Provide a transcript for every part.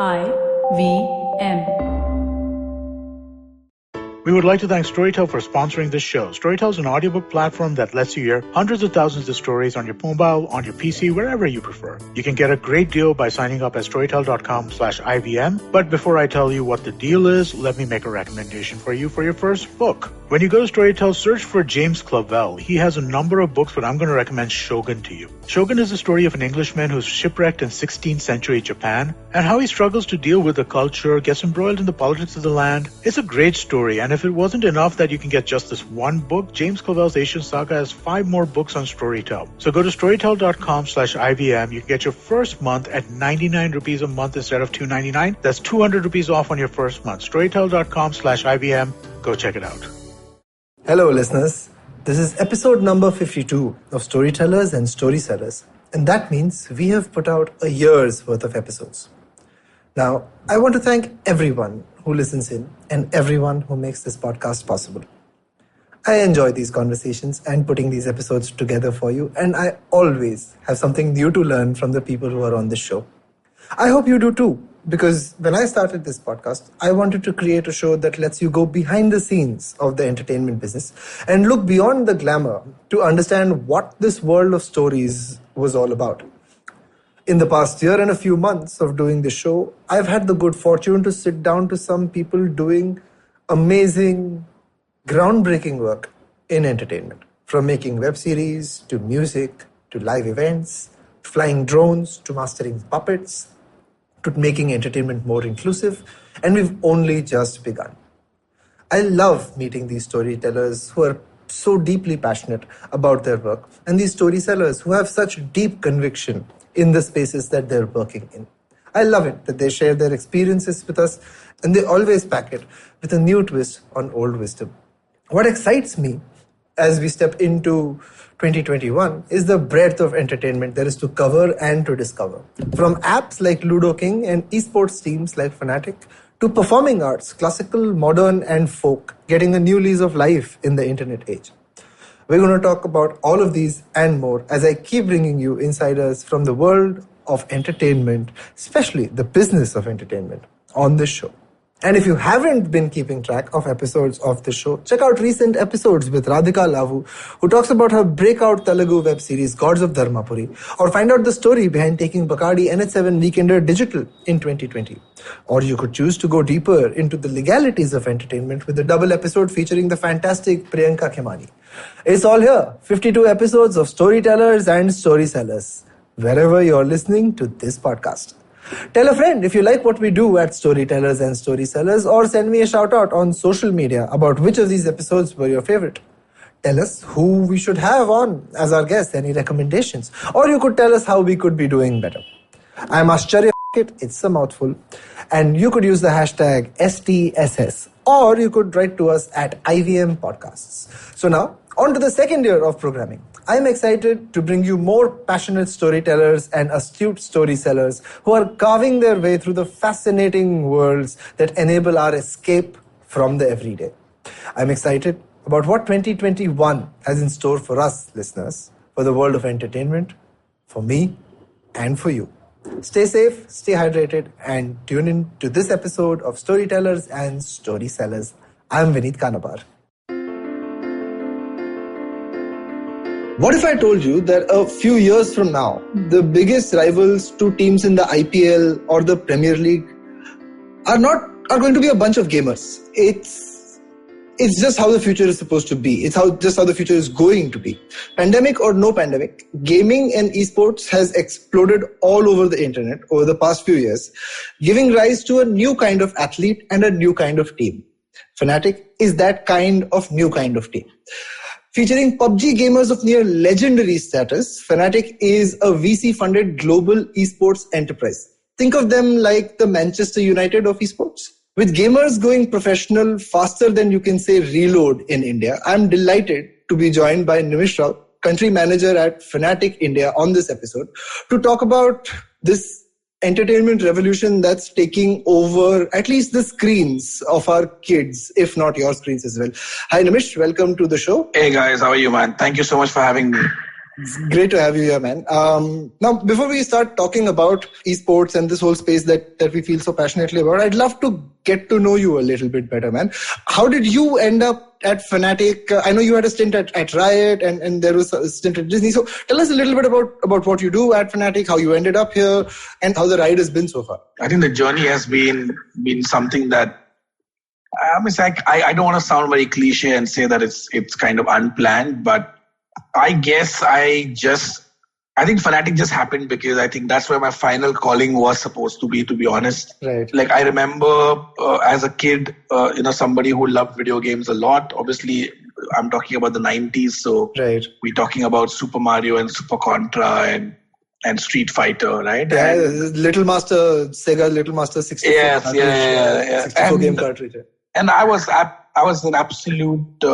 IVM. We would like to thank Storytel for sponsoring this show. Storytel is an audiobook platform that lets you hear hundreds of thousands of stories on your mobile, on your PC, wherever you prefer. You can get a great deal by signing up at storytel.com/IVM. But before I tell you what the deal is, let me make a recommendation for you for your first book. When you go to Storytel, search for James Clavell. He has a number of books, but I'm going to recommend Shogun to you. Shogun is the story of an Englishman who's shipwrecked in 16th century Japan and how he struggles to deal with the culture, gets embroiled in the politics of the land. It's a great story, and if it wasn't enough that you can get just this one book, James Clavell's Asian Saga has 5 more books on Storytel. So go to storytel.com/IVM. You can get your first month at 99 rupees a month instead of 299. That's 200 rupees off on your first month. Storytel.com/IVM. Go check it out. Hello, listeners. This is episode number 52 of Storytellers and Storysellers. And that means we have put out a year's worth of episodes. Now, I want to thank everyone who listens in and everyone who makes this podcast possible. I enjoy these conversations and putting these episodes together for you, and I always have something new to learn from the people who are on this show. I hope you do too, because when I started this podcast, I wanted to create a show that lets you go behind the scenes of the entertainment business and look beyond the glamour to understand what this world of stories was all about. In the past year and a few months of doing this show, I've had the good fortune to sit down to some people doing amazing, groundbreaking work in entertainment. From making web series, to music, to live events, flying drones, to mastering puppets, to making entertainment more inclusive, and we've only just begun. I love meeting these storytellers who are so deeply passionate about their work, and these storysellers who have such deep conviction in the spaces that they're working in. I love it that they share their experiences with us, and they always pack it with a new twist on old wisdom. What excites me as we step into 2021 is the breadth of entertainment there is to cover and to discover. From apps like Ludo King and esports teams like Fnatic, to performing arts, classical, modern, and folk, getting a new lease of life in the internet age. We're going to talk about all of these and more as I keep bringing you insiders from the world of entertainment, especially the business of entertainment, on this show. And if you haven't been keeping track of episodes of the show, check out recent episodes with Radhika Lavu, who talks about her breakout Telugu web series Gods of Dharmapuri, or find out the story behind taking Bacardi NH7 Weekender digital in 2020. Or you could choose to go deeper into the legalities of entertainment with a double episode featuring the fantastic Priyanka Khemani. It's all here, 52 episodes of Storytellers and Storysellers, wherever you're listening to this podcast. Tell a friend if you like what we do at Storytellers and Storysellers, or send me a shout out on social media about which of these episodes were your favorite. Tell us who we should have on as our guests, any recommendations, or you could tell us how we could be doing better. I'm Ashcharya, it's a mouthful, and you could use the hashtag STSS, or you could write to us at IVM Podcasts. So now, on to the second year of programming. I'm excited to bring you more passionate storytellers and astute storysellers who are carving their way through the fascinating worlds that enable our escape from the everyday. I'm excited about what 2021 has in store for us, listeners, for the world of entertainment, for me, and for you. Stay safe, stay hydrated, and tune in to this episode of Storytellers and Storysellers. I'm Vineet Kanabar. What if I told you that a few years from now, the biggest rivals to teams in the IPL or the Premier League are going to be a bunch of gamers? It's just how the future is supposed to be. It's just how the future is going to be. Pandemic or no pandemic, gaming and esports has exploded all over the internet over the past few years, giving rise to a new kind of athlete and a new kind of team. Fnatic is that new kind of team. Featuring PUBG gamers of near legendary status, Fnatic is a VC-funded global esports enterprise. Think of them like the Manchester United of esports. With gamers going professional faster than you can say reload in India, I'm delighted to be joined by Nimish Raut, country manager at Fnatic India, on this episode to talk about this entertainment revolution that's taking over at least the screens of our kids, if not your screens as well. Hi Nimish, welcome to the show. Hey guys, how are you, man? Thank you so much for having me. It's great to have you here, man. Now, before we start talking about esports and this whole space that we feel so passionately about, I'd love to get to know you a little bit better, man. How did you end up at Fnatic? I know you had a stint at Riot and there was a stint at Disney. So tell us a little bit about what you do at Fnatic, how you ended up here, and how the ride has been so far. I think the journey has been something that it's like I don't want to sound very cliche and say that it's kind of unplanned, but I guess I think Fnatic just happened because I think that's where my final calling was supposed to be honest. Right. Like I remember as a kid, somebody who loved video games a lot. Obviously, I'm talking about the 90s. So right. We're talking about Super Mario and Super Contra and Street Fighter, right? Yeah, Sega Little Master 64. Yes, yeah. 64 game cartridge. And I was an absolute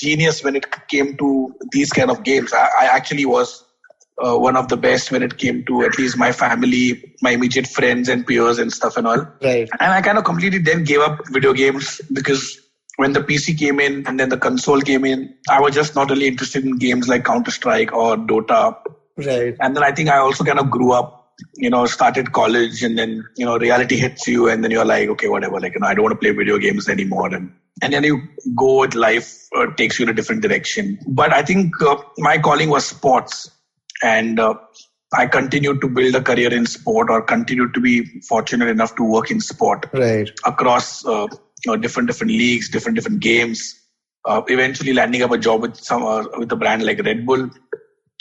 genius when it came to these kind of games. I actually was one of the best when it came to at least my family, my immediate friends and peers and stuff and all. Right. And I kind of completely then gave up video games because when the PC came in and then the console came in, I was just not really interested in games like Counter-Strike or Dota. Right. And then I think I also kind of grew up, started college and then, reality hits you and then you're like, okay, whatever, I don't want to play video games anymore. And then you go with life, takes you in a different direction. But I think my calling was sports. And I continued to build a career in sport or continued to be fortunate enough to work in sport across different leagues, different games, eventually landing up a job with a brand like Red Bull,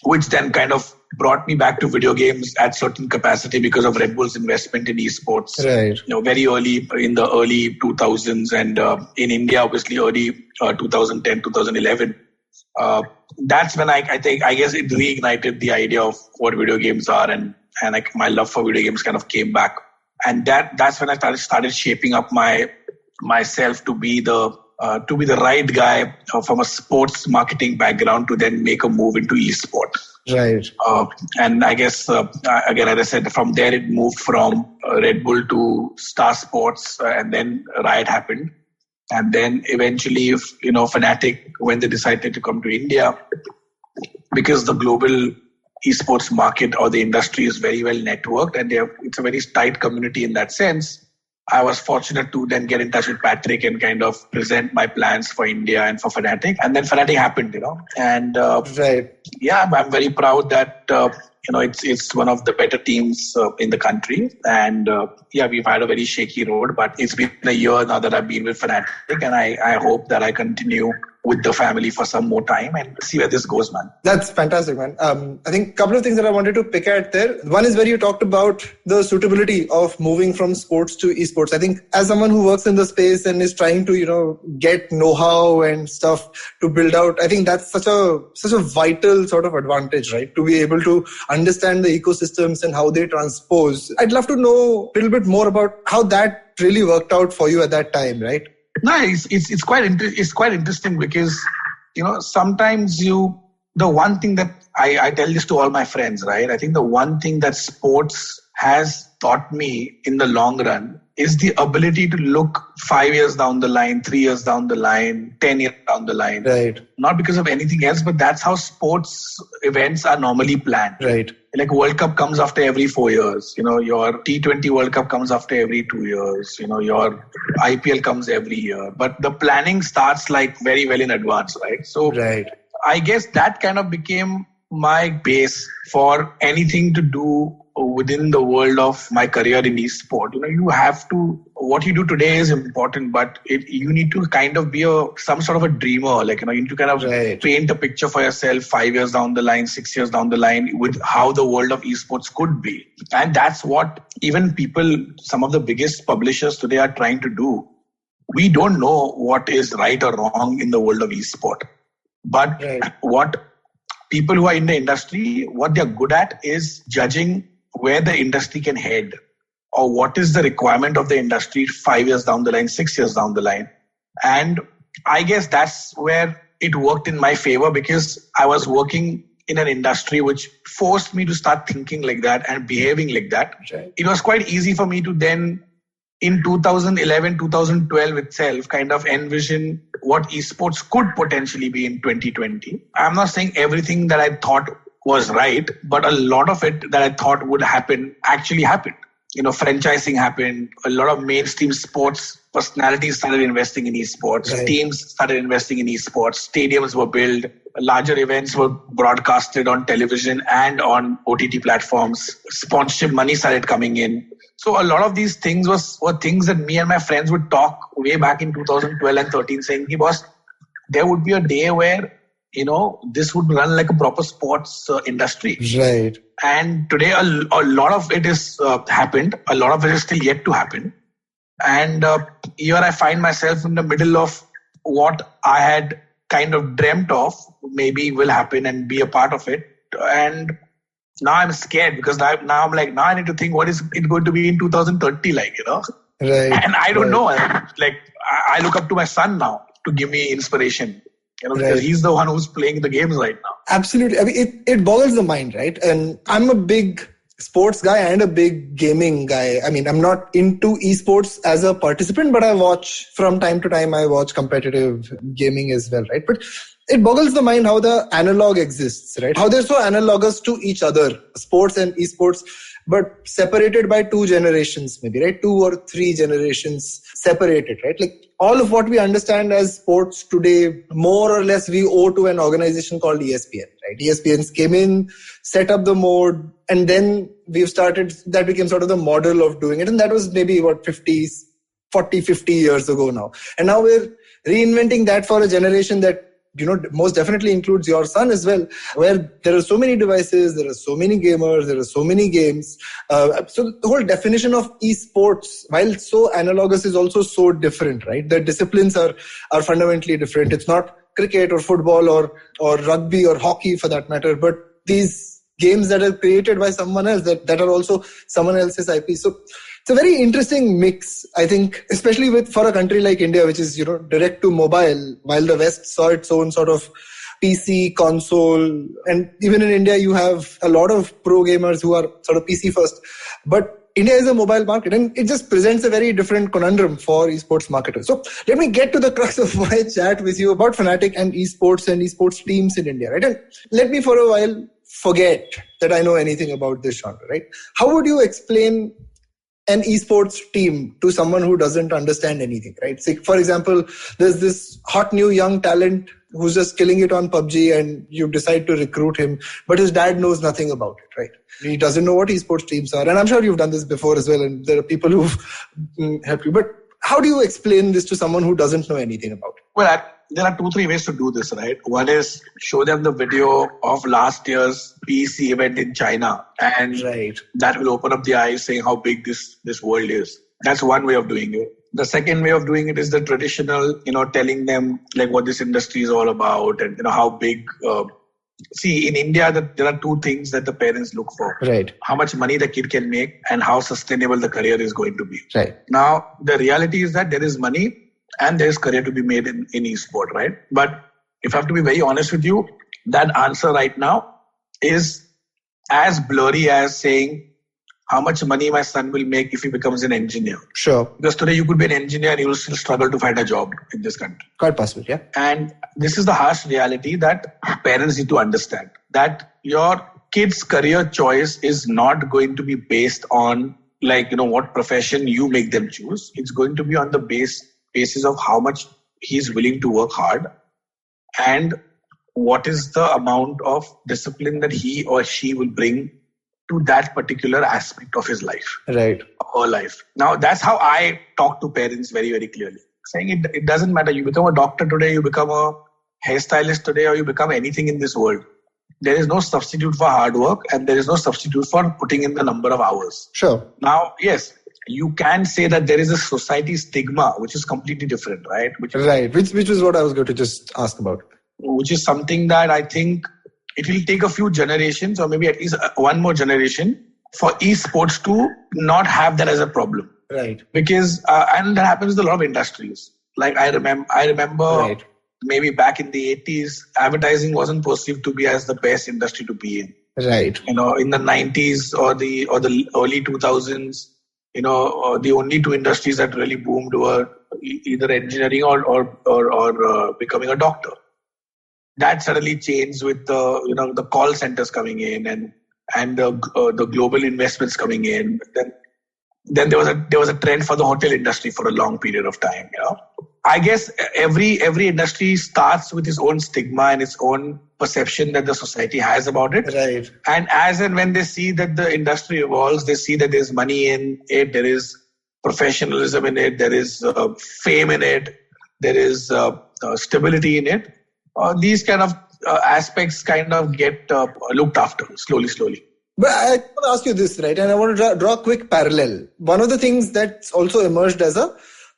which then kind of brought me back to video games at certain capacity because of Red Bull's investment in esports. Right. Very early in the early 2000s and in India, obviously early 2010, 2011. That's when I guess it reignited the idea of what video games are and like my love for video games kind of came back. And that's when I started shaping up myself to be the right guy from a sports marketing background to then make a move into esports. Right. And I guess, again, as I said, from there it moved from Red Bull to Star Sports and then Riot happened. And then eventually, Fnatic, when they decided to come to India, because the global esports market or the industry is very well networked and it's a very tight community in that sense, I was fortunate to then get in touch with Patrick and kind of present my plans for India and for Fnatic. And then Fnatic happened, And right. Yeah, I'm very proud that it's one of the better teams in the country. And we've had a very shaky road, but it's been a year now that I've been with Fnatic, and I hope that I continue with the family for some more time and see where this goes, man. That's fantastic, man. I think a couple of things that I wanted to pick at there. One is where you talked about the suitability of moving from sports to esports. I think as someone who works in the space and is trying to, get know-how and stuff to build out, I think that's such a vital sort of advantage, right? To be able to understand the ecosystems and how they transpose. I'd love to know a little bit more about how that really worked out for you at that time, right? No, it's quite interesting because sometimes the one thing that I tell this to all my friends, right? I think the one thing that sports has taught me in the long run is the ability to look 5 years down the line, 3 years down the line, 10 years down the line. Right. Not because of anything else, but that's how sports events are normally planned. Right. Like World Cup comes after every 4 years. Your T20 World Cup comes after every 2 years. Your IPL comes every year. But the planning starts like very well in advance, right? So right. I guess that kind of became my base for anything to do within the world of my career in esport. You have to, what you do today is important, but you need to kind of be some sort of a dreamer. Like, you need to kind of paint a picture for yourself 5 years down the line, 6 years down the line with how the world of esports could be. And that's what even some of the biggest publishers today are trying to do. We don't know what is right or wrong in the world of esport. But what people who are in the industry, what they're good at is judging where the industry can head or what is the requirement of the industry 5 years down the line, 6 years down the line. And I guess that's where it worked in my favor because I was working in an industry which forced me to start thinking like that and behaving like that. Right. It was quite easy for me to then in 2011, 2012 itself kind of envision what esports could potentially be in 2020. I'm not saying everything that I thought was right, but a lot of it that I thought would happen actually happened. Franchising happened. A lot of mainstream sports personalities started investing in esports. Right. Teams started investing in esports. Stadiums were built. Larger events were broadcasted on television and on OTT platforms. Sponsorship money started coming in. So a lot of these things were things that me and my friends would talk way back in 2012 and 13, saying, boss, there would be a day where, this would run like a proper sports industry. Right. And today, a lot of it is happened. A lot of it is still yet to happen. And here I find myself in the middle of what I had kind of dreamt of maybe will happen and be a part of it. And now I'm scared because now I need to think what is it going to be in 2030 like, Right. And I don't know. Like I look up to my son now to give me inspiration. Because he's the one who's playing the games right now. Absolutely. I mean, it boggles the mind, right? And I'm a big sports guy and a big gaming guy. I mean, I'm not into esports as a participant, but I watch from time to time, I watch competitive gaming as well, right? But it boggles the mind how the analog exists, right? How they're so analogous to each other, sports and esports, but separated by 2 generations, maybe, right? 2 or 3 generations separated, right? Like all of what we understand as sports today, more or less we owe to an organization called ESPN, right? ESPNs came in, set up the mode, and then that became sort of the model of doing it. And that was maybe 50 years ago now. And now we're reinventing that for a generation that most definitely includes your son as well, where there are so many devices, there are so many gamers, there are so many games. So the whole definition of esports, while so analogous, is also so different, right? The disciplines are fundamentally different. It's not cricket or football or rugby or hockey for that matter, but these games that are created by someone else that are also someone else's IP. So it's a very interesting mix, I think, especially for a country like India, which is, direct to mobile, while the West saw its own sort of PC, console. And even in India, you have a lot of pro gamers who are sort of PC first. But India is a mobile market, and it just presents a very different conundrum for esports marketers. So let me get to the crux of my chat with you about Fnatic and esports teams in India, right? And let me for a while forget that I know anything about this genre, right? How would you explain an esports team to someone who doesn't understand anything, right? So, for example, there's this hot new young talent who's just killing it on PUBG and you decide to recruit him, but his dad knows nothing about it, right? He doesn't know what esports teams are. And I'm sure you've done this before as well, and there are people who've helped you. But how do you explain this to someone who doesn't know anything about it? Well, there are 2-3 ways to do this, right? One is show them the video of last year's PC event in China, and that will open up the eyes, saying how big this world is. That's one way of doing it. The second way of doing it is the traditional, telling them like what this industry is all about and how big. See, in India, there are 2 things that the parents look for. Right. How much money the kid can make and how sustainable the career is going to be. Right. Now, the reality is that there is money and there is career to be made in esport, right? But if I have to be very honest with you, that answer right now is as blurry as saying how much money my son will make if he becomes an engineer. Sure. Because today you could be an engineer and you will still struggle to find a job in this country. Quite possible, yeah. And this is the harsh reality that parents need to understand. That your kid's career choice is not going to be based on what profession you make them choose. It's going to be on the basis of how much he's willing to work hard and what is the amount of discipline that he or she will bring to that particular aspect of his life. Right. Her life. Now, that's how I talk to parents very, very clearly. Saying it doesn't matter. You become a doctor today, you become a hairstylist today, or you become anything in this world. There is no substitute for hard work and there is no substitute for putting in the number of hours. Sure. Now, yes, you can say that there is a society stigma, which is completely different, right? Which was what I was going to just ask about. Which is something that I think it will take a few generations or maybe at least one more generation for esports to not have that as a problem. Right. Because, and that happens in a lot of industries. Like I remember maybe back in the 80s, advertising wasn't perceived to be as the best industry to be in. Right. In the 90s or the early 2000s, the only 2 industries that really boomed were either engineering or becoming a doctor. That suddenly changed with the call centers coming in and the global investments coming in. Then there was a trend for the hotel industry for a long period of time. I guess every industry starts with its own stigma and its own perception that the society has about it. Right. And as and when they see that the industry evolves, they see that there's money in it, there is professionalism in it, there is fame in it, there is stability in it. These kind of aspects kind of get looked after slowly. But I want to ask you this, right? And I want to draw a quick parallel. One of the things that's also emerged as a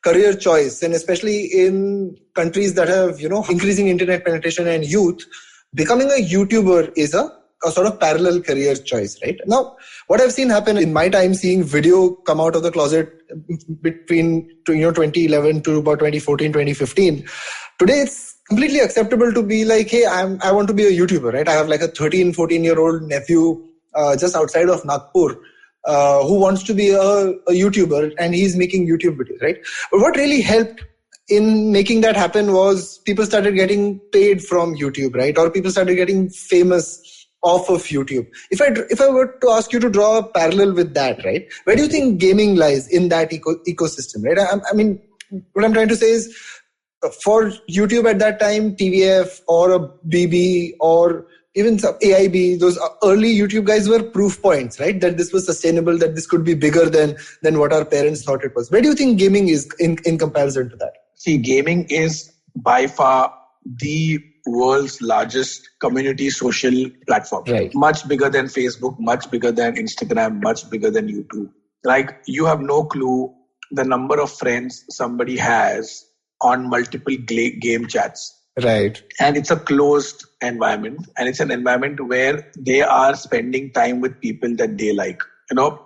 career choice, and especially in countries that have, increasing internet penetration and youth, becoming a YouTuber is a sort of parallel career choice, right? Now, what I've seen happen in my time seeing video come out of the closet between 2011 to about 2014, 2015, today it's completely acceptable to be like, hey, I want to be a YouTuber, right? I have like a 13, 14-year-old nephew just outside of Nagpur who wants to be a YouTuber, and he's making YouTube videos, right? But what really helped in making that happen was people started getting paid from YouTube, right? Or people started getting famous off of YouTube. If I were to ask you to draw a parallel with that, right? Where do you think gaming lies in that ecosystem, right? I mean, what I'm trying to say is, for YouTube at that time, TVF or a BB or even some AIB, those early YouTube guys were proof points, right? That this was sustainable, that this could be bigger than what our parents thought it was. Where do you think gaming is in comparison to that? See, gaming is by far the world's largest community social platform. Right. Much bigger than Facebook, much bigger than Instagram, much bigger than YouTube. Like, you have no clue the number of friends somebody has on multiple game chats. Right. And it's a closed environment, and it's an environment where they are spending time with people that they like.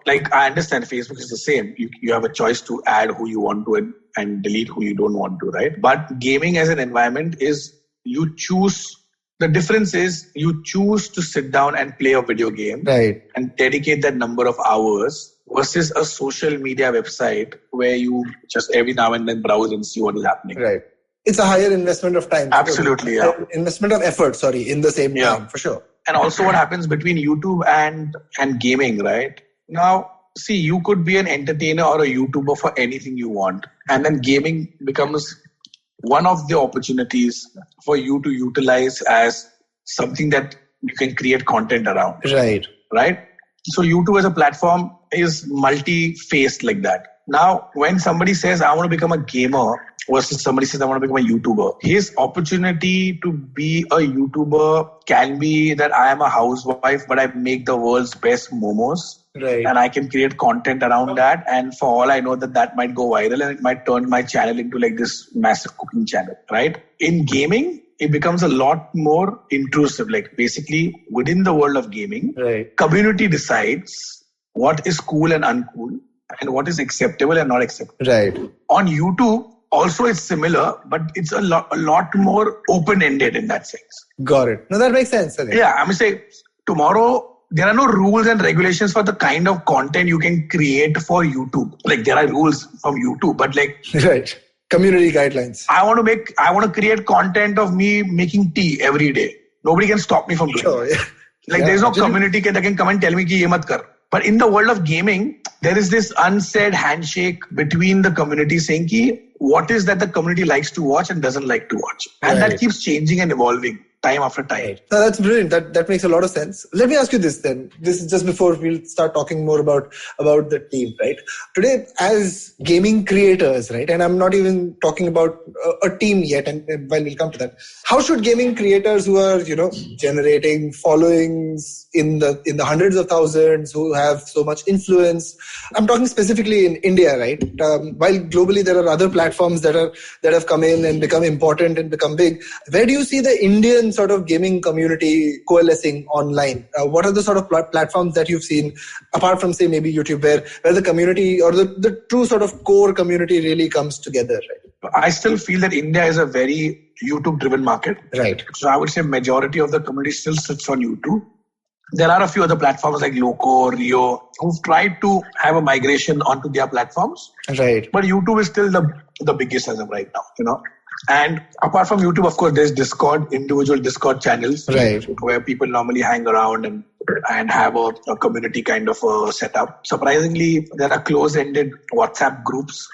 Like, I understand Facebook is the same. You have a choice to add who you want to and delete who you don't want to, right? But gaming as an environment is you choose. The difference is you choose to sit down and play a video game, right, and dedicate that number of hours versus a social media website where you just every now and then browse and see what is happening. Right. It's a higher investment of time. Absolutely, yeah. Investment of effort, in the same time, for sure. And also what happens between YouTube and gaming, right? Now, see, you could be an entertainer or a YouTuber for anything you want. And then gaming becomes one of the opportunities for you to utilize as something that you can create content around. Right. Right? So YouTube as a platform is multi-faced like that. Now, when somebody says, I want to become a gamer versus somebody says, I want to become a YouTuber, his opportunity to be a YouTuber can be that I am a housewife, but I make the world's best momos. Right. And I can create content around that. And for all I know, that might go viral and it might turn my channel into like this massive cooking channel, right? In gaming, it becomes a lot more intrusive. Like, basically, within the world of gaming, right, community decides what is cool and uncool and what is acceptable and not acceptable. Right. On YouTube, also it's similar, but it's a lot more open-ended in that sense. Got it. No, that makes sense. Okay. Yeah, I'm going to say, tomorrow, there are no rules and regulations for the kind of content you can create for YouTube. Like, there are rules from YouTube, but like... Right. Community guidelines. I want to create content of me making tea every day. Nobody can stop me from doing it. Yeah. Like, there's no community that can come and tell me ki ye mat kar. But in the world of gaming, there is this unsaid handshake between the community saying ki what is that the community likes to watch and doesn't like to watch. And that keeps changing and evolving time after time. Right. No, that's brilliant. That makes a lot of sense. Let me ask you this then. This is just before we'll start talking more about the team, right? Today, as gaming creators, right? And I'm not even talking about a team yet, and while we'll come to that. How should gaming creators who are, generating followings in the hundreds of thousands, who have so much influence, I'm talking specifically in India, right? While globally there are other platforms that have come in and become important and become big, where do you see the Indian sort of gaming community coalescing online? What are the sort of platforms that you've seen, apart from, say, maybe YouTube, where the community or the true sort of core community really comes together, right? I still feel that India is a very YouTube-driven market. Right. So I would say majority of the community still sits on YouTube. There are a few other platforms like Loco, Rio, who've tried to have a migration onto their platforms. Right. But YouTube is still the biggest as of right now, And apart from YouTube, of course, there's Discord, individual Discord channels, right, where people normally hang around and have a community kind of a setup. Surprisingly, there are close-ended WhatsApp groups,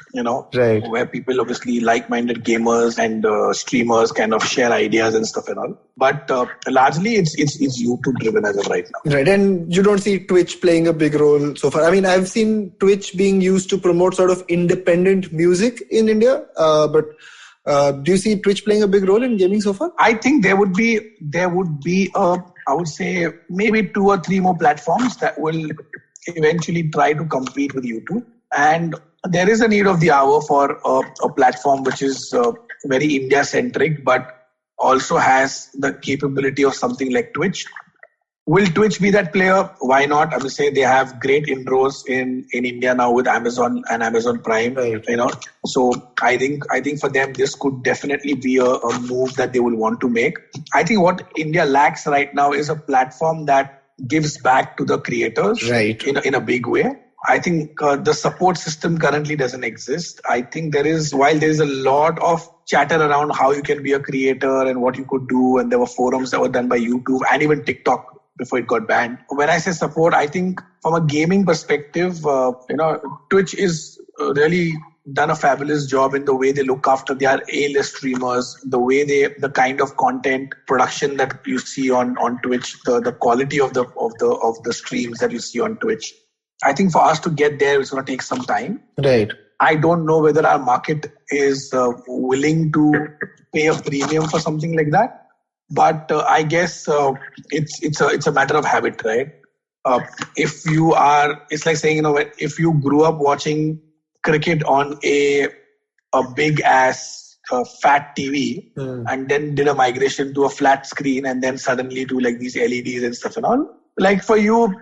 right, where people, obviously like-minded gamers and streamers kind of share ideas and stuff and all. But largely, it's YouTube-driven as of right now. Right, and you don't see Twitch playing a big role so far. I mean, I've seen Twitch being used to promote sort of independent music in India, but do you see Twitch playing a big role in gaming so far? I think there would be I would say maybe 2 or 3 more platforms that will eventually try to compete with YouTube. And there is a need of the hour for a platform which is very India-centric, but also has the capability of something like Twitch. Will Twitch be that player? Why not? I would say they have great inroads in India now with Amazon and Amazon Prime. Right. So I think for them this could definitely be a move that they will want to make. I think what India lacks right now is a platform that gives back to the creators, right, in a big way. I think the support system currently doesn't exist. I think while there is a lot of chatter around how you can be a creator and what you could do, and there were forums that were done by YouTube and even TikTok before it got banned. When I say support, I think from a gaming perspective, Twitch is really done a fabulous job in the way they look after their A-list streamers, the kind of content production that you see on Twitch, the quality of the streams that you see on Twitch. I think for us to get there, it's going to take some time. Right. I don't know whether our market is willing to pay a premium for something like that. But I guess it's a matter of habit, right? It's like saying, if you grew up watching cricket on a big ass fat TV and then did a migration to a flat screen and then suddenly to like these LEDs and stuff and all, like for you,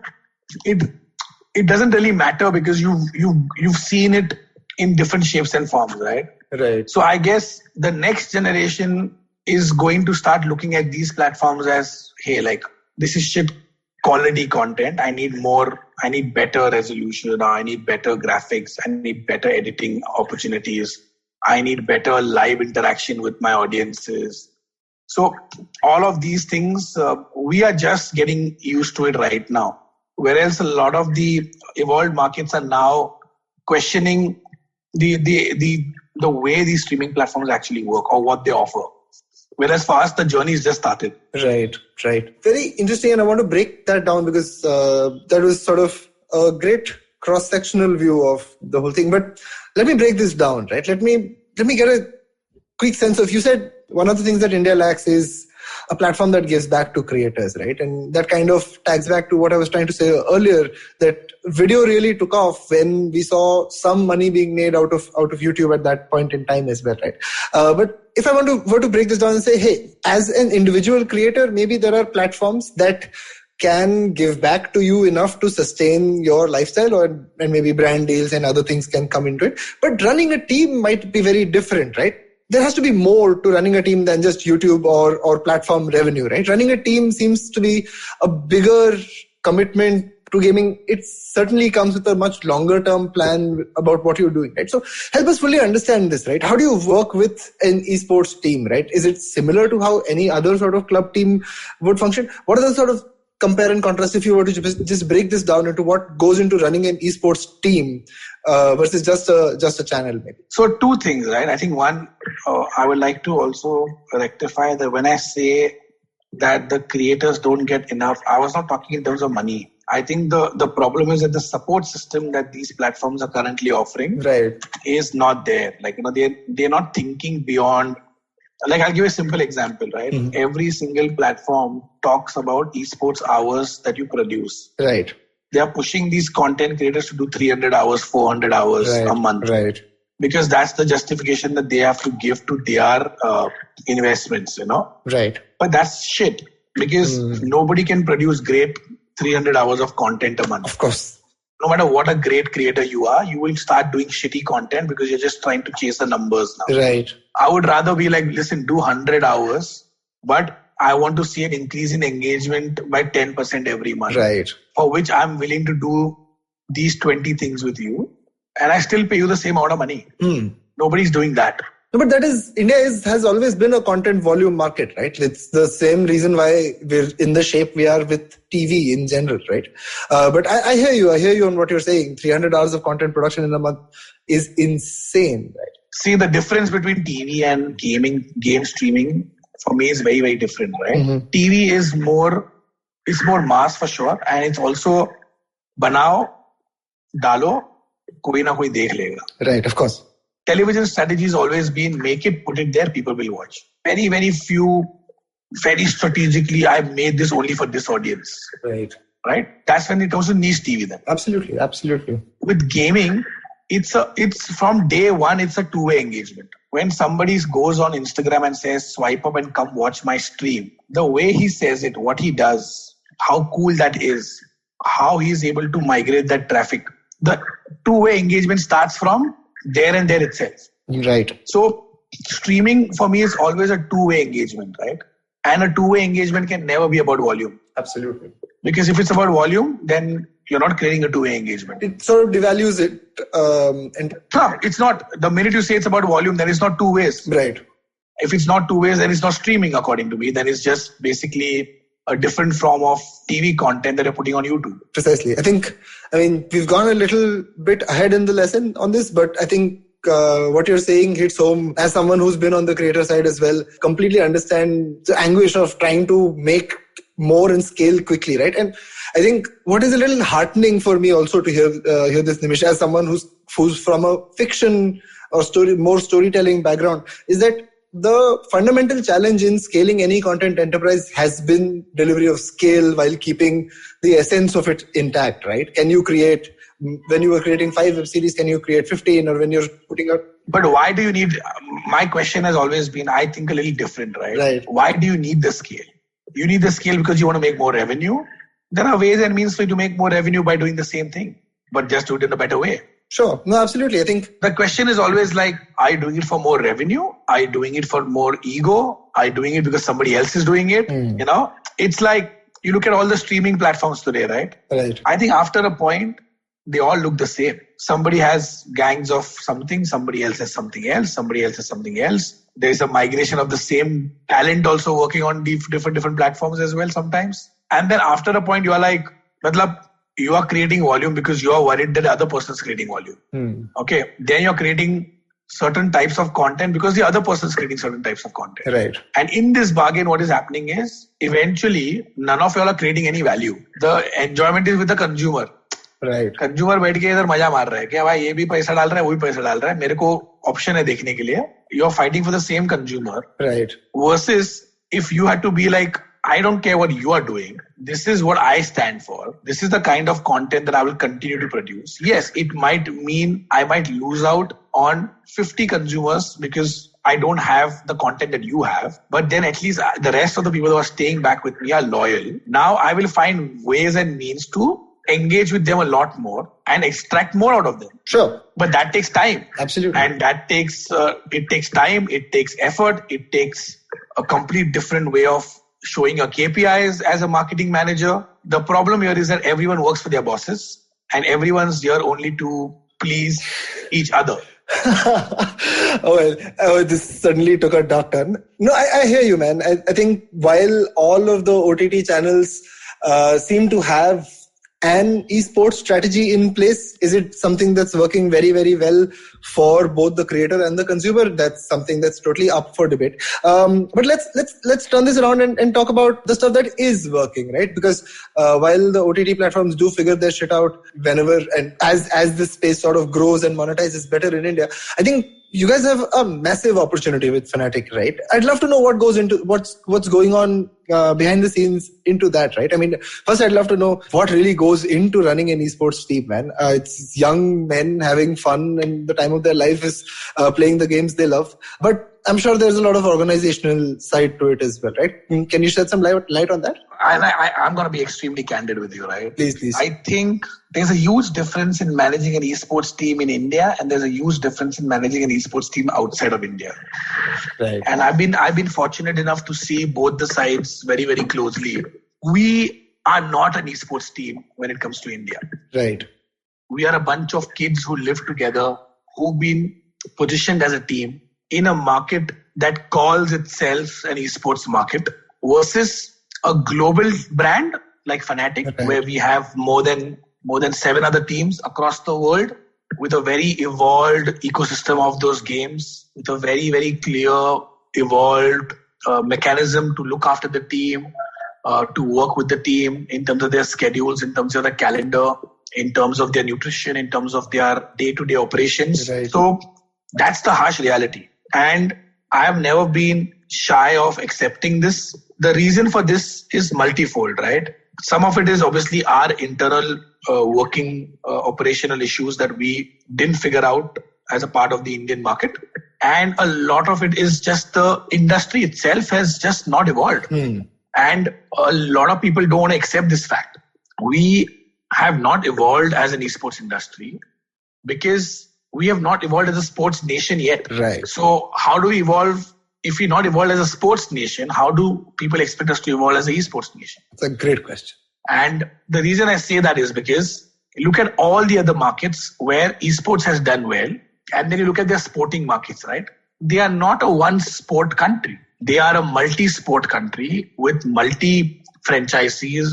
it doesn't really matter because you've seen it in different shapes and forms, right? Right. So I guess the next generation is going to start looking at these platforms as, hey, like this is shit quality content. I need better resolution. I need better graphics. I need better editing opportunities. I need better live interaction with my audiences. So all of these things, we are just getting used to it right now. Whereas a lot of the evolved markets are now questioning the way these streaming platforms actually work or what they offer. Whereas for us, the journey is just started. Right. Very interesting. And I want to break that down because that was sort of a great cross-sectional view of the whole thing. But let me break this down, right? Let me get a quick sense of, you said one of the things that India lacks is a platform that gives back to creators, right? And that kind of tags back to what I was trying to say earlier, that video really took off when we saw some money being made out of YouTube at that point in time as well, right? But if I were to break this down and say, hey, as an individual creator, maybe there are platforms that can give back to you enough to sustain your lifestyle, and maybe brand deals and other things can come into it. But running a team might be very different, right? There has to be more to running a team than just YouTube or platform revenue, right? Running a team seems to be a bigger commitment to gaming. It certainly comes with a much longer term plan about what you're doing, right? So help us fully understand this, right? How do you work with an esports team, right? Is it similar to how any other sort of club team would function? What are the sort of compare and contrast if you were to just break this down into what goes into running an esports team versus just a channel, maybe? So 2 things, right? I think one, I would like to also rectify that when I say that the creators don't get enough, I was not talking in terms of money. I think the problem is that the support system that these platforms are currently offering is not there. Like, they're not thinking beyond. Like, I'll give you a simple example, right? Mm-hmm. Every single platform talks about esports hours that you produce. Right. They are pushing these content creators to do 300 hours, 400 hours a month. Right. Because that's the justification that they have to give to their investments, Right. But that's shit. Because nobody can produce great 300 hours of content a month. Of course. No matter what a great creator you are, you will start doing shitty content because you're just trying to chase the numbers now. Right. I would rather be like, listen, do 100 hours, but I want to see an increase in engagement by 10% every month. Right. For which I'm willing to do these 20 things with you, and I still pay you the same amount of money. Nobody's doing that. No, but India has always been a content volume market, right? It's the same reason why we're in the shape we are with TV in general, right? But I hear you on what you're saying. 300 hours of content production in a month is insane, right? See, the difference between TV and game streaming for me is very, very different, right? Mm-hmm. TV is more mass for sure, and it's also banao, dalo, koi na koi dekh lega. Right, of course. Television strategy has always been make it, put it there, people will watch. Very, very few, very strategically, I've made this only for this audience. Right? That's when it comes to niche TV then. Absolutely. With gaming, it's from day one, it's a two-way engagement. When somebody goes on Instagram and says, swipe up and come watch my stream, the way he says it, what he does, how cool that is, how he's able to migrate that traffic. The two-way engagement starts from there and there itself. Right. So streaming for me is always a two-way engagement, right? And a two-way engagement can never be about volume. Absolutely. Because if it's about volume, then you're not creating a two-way engagement. It sort of devalues it. No, it's not. The minute you say it's about volume, then it's not two ways. Right. If it's not two ways, then it's not streaming, according to me. Then it's just basically a different form of TV content that you're putting on YouTube. Precisely. I mean, we've gone a little bit ahead in the lesson on this, but I think what you're saying hits home. As someone who's been on the creator side as well, completely understand the anguish of trying to make more and scale quickly, right? And I think what is a little heartening for me also to hear this, Nimish, as someone who's from a fiction or more storytelling background, is that the fundamental challenge in scaling any content enterprise has been delivery of scale while keeping the essence of it intact, right? Can you create, when you were creating 5 web series, can you create 15, or when you're putting out? But why do you need, my question has always been, I think a little different, right? Why do you need the scale? You need the scale because you want to make more revenue. There are ways and means for you to make more revenue by doing the same thing, but just do it in a better way. Sure. No, absolutely. I think the question is always like, are you doing it for more revenue? Are you doing it for more ego? Are you doing it because somebody else is doing it? You know, it's like, you look at all the streaming platforms today, right? I think after a point, they all look the same. Somebody has gangs of something, somebody else has something else, somebody else has something else. There's a migration of the same talent also working on different platforms as well sometimes. And then after a point, you are like, matlab, you are creating volume because you are worried that the other person is creating volume. Okay. Then you're creating certain types of content because the other person is creating certain types of content. Right. And in this bargain, what is happening is eventually none of you all are creating any value. The enjoyment is with the consumer. Right. Consumer बैठ के इधर मजा मार रहा है क्या भाई ये भी पैसा डाल रहा है वो भी पैसा डाल रहा है मेरे को ऑप्शन है देखने के लिए. You are fighting for the same consumer. Right. Versus if you had to be like, I don't care what you are doing. This is what I stand for. This is the kind of content that I will continue to produce. Yes, it might mean I might lose out on 50 consumers because I don't have the content that you have. But then at least the rest of the people who are staying back with me are loyal. Now I will find ways and means to engage with them a lot more and extract more out of them. Sure. But that takes time. Absolutely. And that takes, it takes time, it takes effort, it takes a complete different way of showing your KPIs as a marketing manager. The problem here is that everyone works for their bosses and everyone's here only to please each other. This suddenly took a dark turn. No, I hear you, man. I think while all of the OTT channels seem to have an esports strategy in place, is it something that's working very, very well for both the creator and the consumer? That's something that's totally up for debate. But let's turn this around and talk about the stuff that is working, right? Because while the OTT platforms do figure their shit out whenever and as this space sort of grows and monetizes better in India, I think you guys have a massive opportunity with Fnatic, right? I'd love to know what goes into what's going on behind the scenes into that, right? I mean, first I'd love to know what really goes into running an esports team, man. It's young men having fun and the time of their life is playing the games they love. But I'm sure there's a lot of organizational side to it as well, right? Can you shed some light on that? I'm going to be extremely candid with you, right? Please. I think there's a huge difference in managing an esports team in India and there's a huge difference in managing an esports team outside of India. Right. And I've been fortunate enough to see both the sides very, very closely. We are not an esports team when it comes to India. Right. We are a bunch of kids who live together, who've been positioned as a team in a market that calls itself an esports market versus a global brand like Fnatic, where we have more than 7 other teams across the world with a very evolved ecosystem of those games, with a very, very clear, evolved mechanism to look after the team, to work with the team in terms of their schedules, in terms of the calendar, in terms of their nutrition, in terms of their day-to-day operations. Right. So that's the harsh reality. And I have never been shy of accepting this. The reason for this is multifold, right? Some of it is obviously our internal working operational issues that we didn't figure out as a part of the Indian market. And a lot of it is just the industry itself has just not evolved. And a lot of people don't want to accept this fact. We have not evolved as an esports industry because we have not evolved as a sports nation yet. Right. So how do we evolve? If we're not evolved as a sports nation, how do people expect us to evolve as an esports nation? It's a great question. And the reason I say that is because look at all the other markets where esports has done well, and then you look at their sporting markets, right? They are not a one sport country. They are a multi-sport country with multi-franchisees,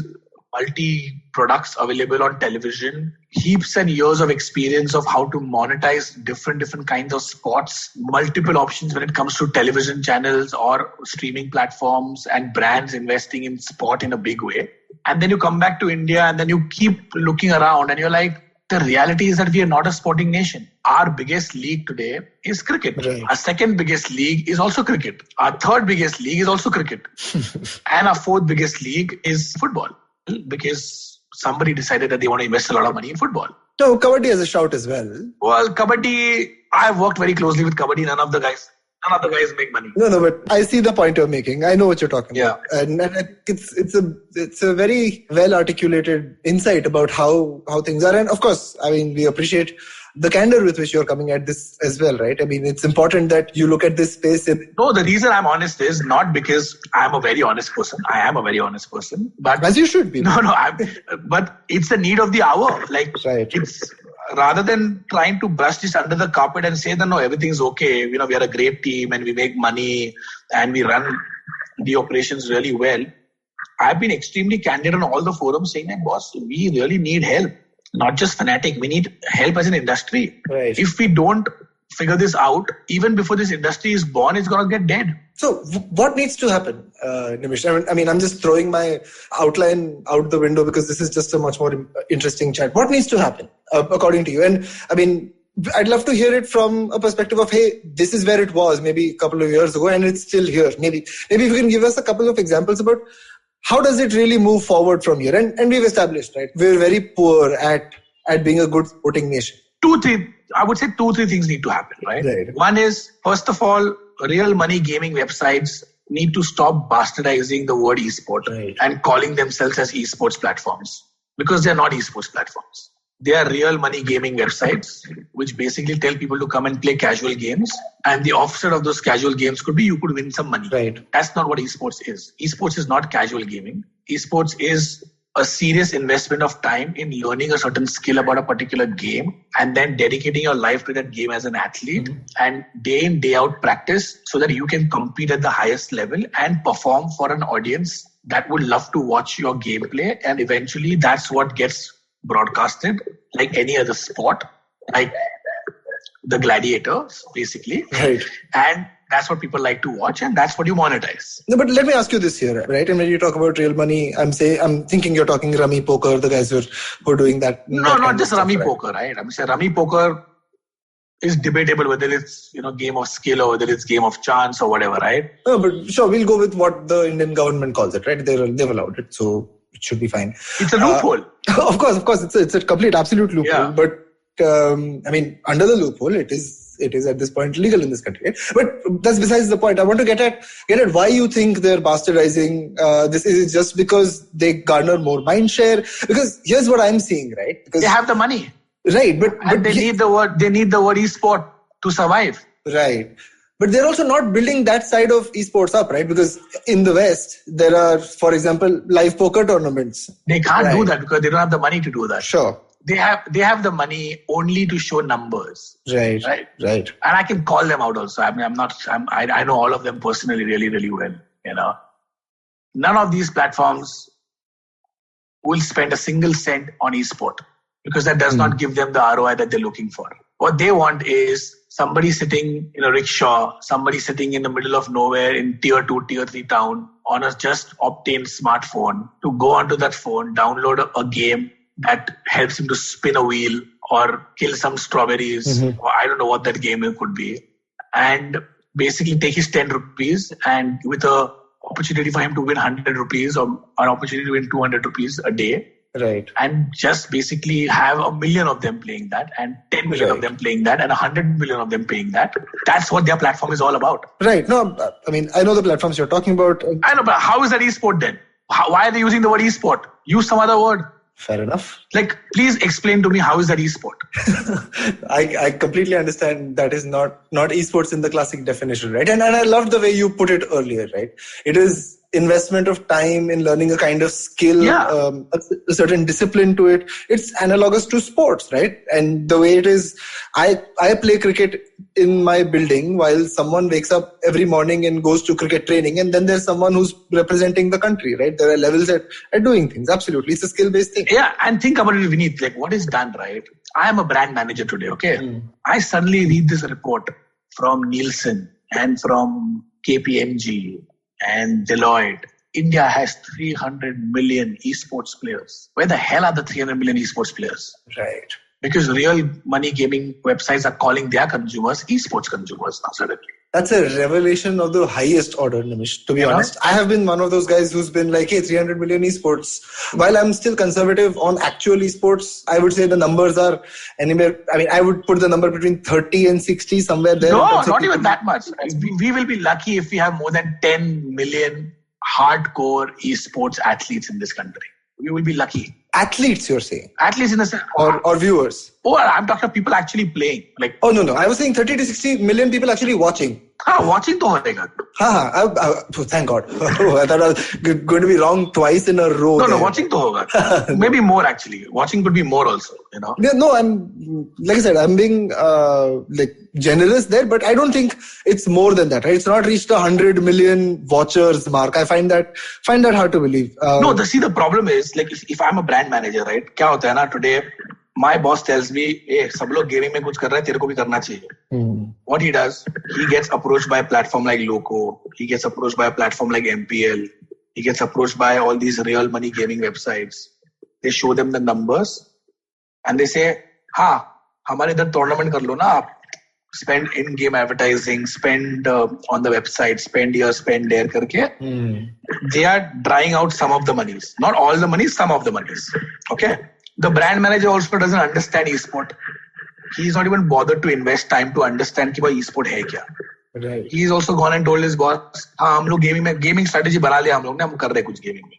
multi-products available on television, heaps and years of experience of how to monetize different kinds of sports, multiple options when it comes to television channels or streaming platforms and brands investing in sport in a big way. And then you come back to India and then you keep looking around and you're like, the reality is that we are not a sporting nation. Our biggest league today is cricket. Right. Our second biggest league is also cricket. Our third biggest league is also cricket. And our fourth biggest league is football, because somebody decided that they want to invest a lot of money in football. No, Kabaddi has a shout as well. Well, Kabaddi, I've worked very closely with Kabaddi. None of the guys make money. No, but I see the point you're making. I know what you're talking Yeah. about. And it's a very well articulated insight about how things are. And of course, I mean, we appreciate the candor with which you're coming at this as well, right? I mean, it's important that you look at this space. No, the reason I'm honest is not because I'm a very honest person. I am a very honest person. But As you should be. No, but it's the need of the hour. Like, Right. It's rather than trying to brush this under the carpet and say that no, everything's okay. You know, we are a great team and we make money and we run the operations really well. I've been extremely candid on all the forums saying that, boss, we really need help. Not just Fnatic, we need help as an industry. Right. If we don't figure this out, even before this industry is born, it's going to get dead. So what needs to happen, Nimish? I mean, I'm just throwing my outline out the window because this is just a much more interesting chat. What needs to happen, according to you? And I mean, I'd love to hear it from a perspective of, hey, this is where it was maybe a couple of years ago and it's still here. Maybe if you can give us a couple of examples about how does it really move forward from here? And we've established, right, we're very poor at being a good sporting nation. I would say 2-3 things need to happen, right? One is, first of all, real money gaming websites need to stop bastardizing the word esport and calling themselves as esports platforms, because they're not esports platforms. They are real money gaming websites, which basically tell people to come and play casual games. And the offset of those casual games could be you could win some money. Right. That's not what esports is. Esports is not casual gaming. Esports is a serious investment of time in learning a certain skill about a particular game and then dedicating your life to that game as an athlete and day in, day out practice so that you can compete at the highest level and perform for an audience that would love to watch your gameplay. And eventually that's what gets broadcasted like any other sport, like the gladiators, basically. Right. And that's what people like to watch and that's what you monetize. No, but let me ask you this here, right? And when you talk about real money, I'm thinking you're talking rummy poker, the guys who are doing that. No, not just rummy poker, right? I'm saying rummy poker is debatable whether it's, game of skill or whether it's game of chance or whatever, right? No, but sure, we'll go with what the Indian government calls it, right? They've allowed it, so it should be fine. It's a loophole. Of course, it's a complete, absolute loophole. Yeah. But I mean, under the loophole, it is at this point legal in this country. Right? But that's besides the point. I want to get at why you think they're bastardizing this. Is it just because they garner more mind share? Because here's what I'm seeing, right? Because they have the money, right? But they need the word esport to survive, right? But they're also not building that side of esports up, right? Because in the West, there are, for example, live poker tournaments. They can't do that because they don't have the money to do that. Sure. they have the money only to show numbers. Right. And I can call them out also. I mean, I know all of them personally really, really well. None of these platforms will spend a single cent on esport because that does not give them the ROI that they're looking for. What they want is somebody sitting in a rickshaw, somebody sitting in the middle of nowhere in tier 2, tier 3 town on a just obtained smartphone to go onto that phone, download a game that helps him to spin a wheel or kill some strawberries. Or I don't know what that game could be. And basically take his 10 rupees and with a opportunity for him to win 100 rupees or an opportunity to win 200 rupees a day. Right. And just basically have 1 million of them playing that and 10 million of them playing that and 100 million of them playing that. That's what their platform is all about. Right. No, I mean, I know the platforms you're talking about. I know, but how is that esport then? Why are they using the word esport? Use some other word. Fair enough. Like, please explain to me how is that esport? I completely understand that is not esports in the classic definition, right? And I loved the way you put it earlier, right? It is investment of time in learning a kind of skill, a certain discipline to it. It's analogous to sports, right? And the way it is, I play cricket in my building while someone wakes up every morning and goes to cricket training, and then there's someone who's representing the country, right? There are levels at doing things. Absolutely. It's a skill-based thing. Yeah, and think about it, Vineet, like what is done, right? I am a brand manager today, okay? I suddenly read this report from Nielsen and from KPMG and Deloitte. India has 300 million esports players. Where the hell are the 300 million esports players? Right. Because real money gaming websites are calling their consumers esports consumers now suddenly. That's a revelation of the highest order, Nimish, to be honest. I have been one of those guys who's been like, hey, 300 million esports. While I'm still conservative on actual esports, I would say the numbers are anywhere. I mean, I would put the number between 30 and 60, somewhere there. No, not even that much. We will be lucky if we have more than 10 million hardcore esports athletes in this country. We will be lucky. Athletes, you're saying? Athletes in the sense. Or viewers? Oh, I'm talking about people actually playing. Like. Oh, no. I was saying 30 to 60 million people actually watching. Watching to hoega. Thank God. I thought I was going to be wrong twice in a row. No, watching to hoga. Maybe more actually. Watching could be more also, Yeah, no, like I said, I'm being generous there, but I don't think it's more than that, right? It's not reached 100 million watchers mark. I find that hard to believe. The problem is, like, if I'm a brand manager, right? Kya hota hai na, today, my boss tells me, hey, sab log gaming mein kuch kar rahe hai, tere ko bhi karna chahiye. What he does, he gets approached by a platform like Loco. He gets approached by a platform like MPL. He gets approached by all these real money gaming websites. They show them the numbers and they say, hamare idhar tournament kar lo na, spend in-game advertising, spend on the website, spend here, spend there karke. They are drying out some of the monies. Not all the monies, some of the monies. Okay? The brand manager also doesn't understand esport. He's not even bothered to invest time to understand कि भाई esport है क्या. Right. He's also gone and told his boss, हम लोग gaming strategy बना लिया हम लोग ने, हम कर रहे कुछ gaming में.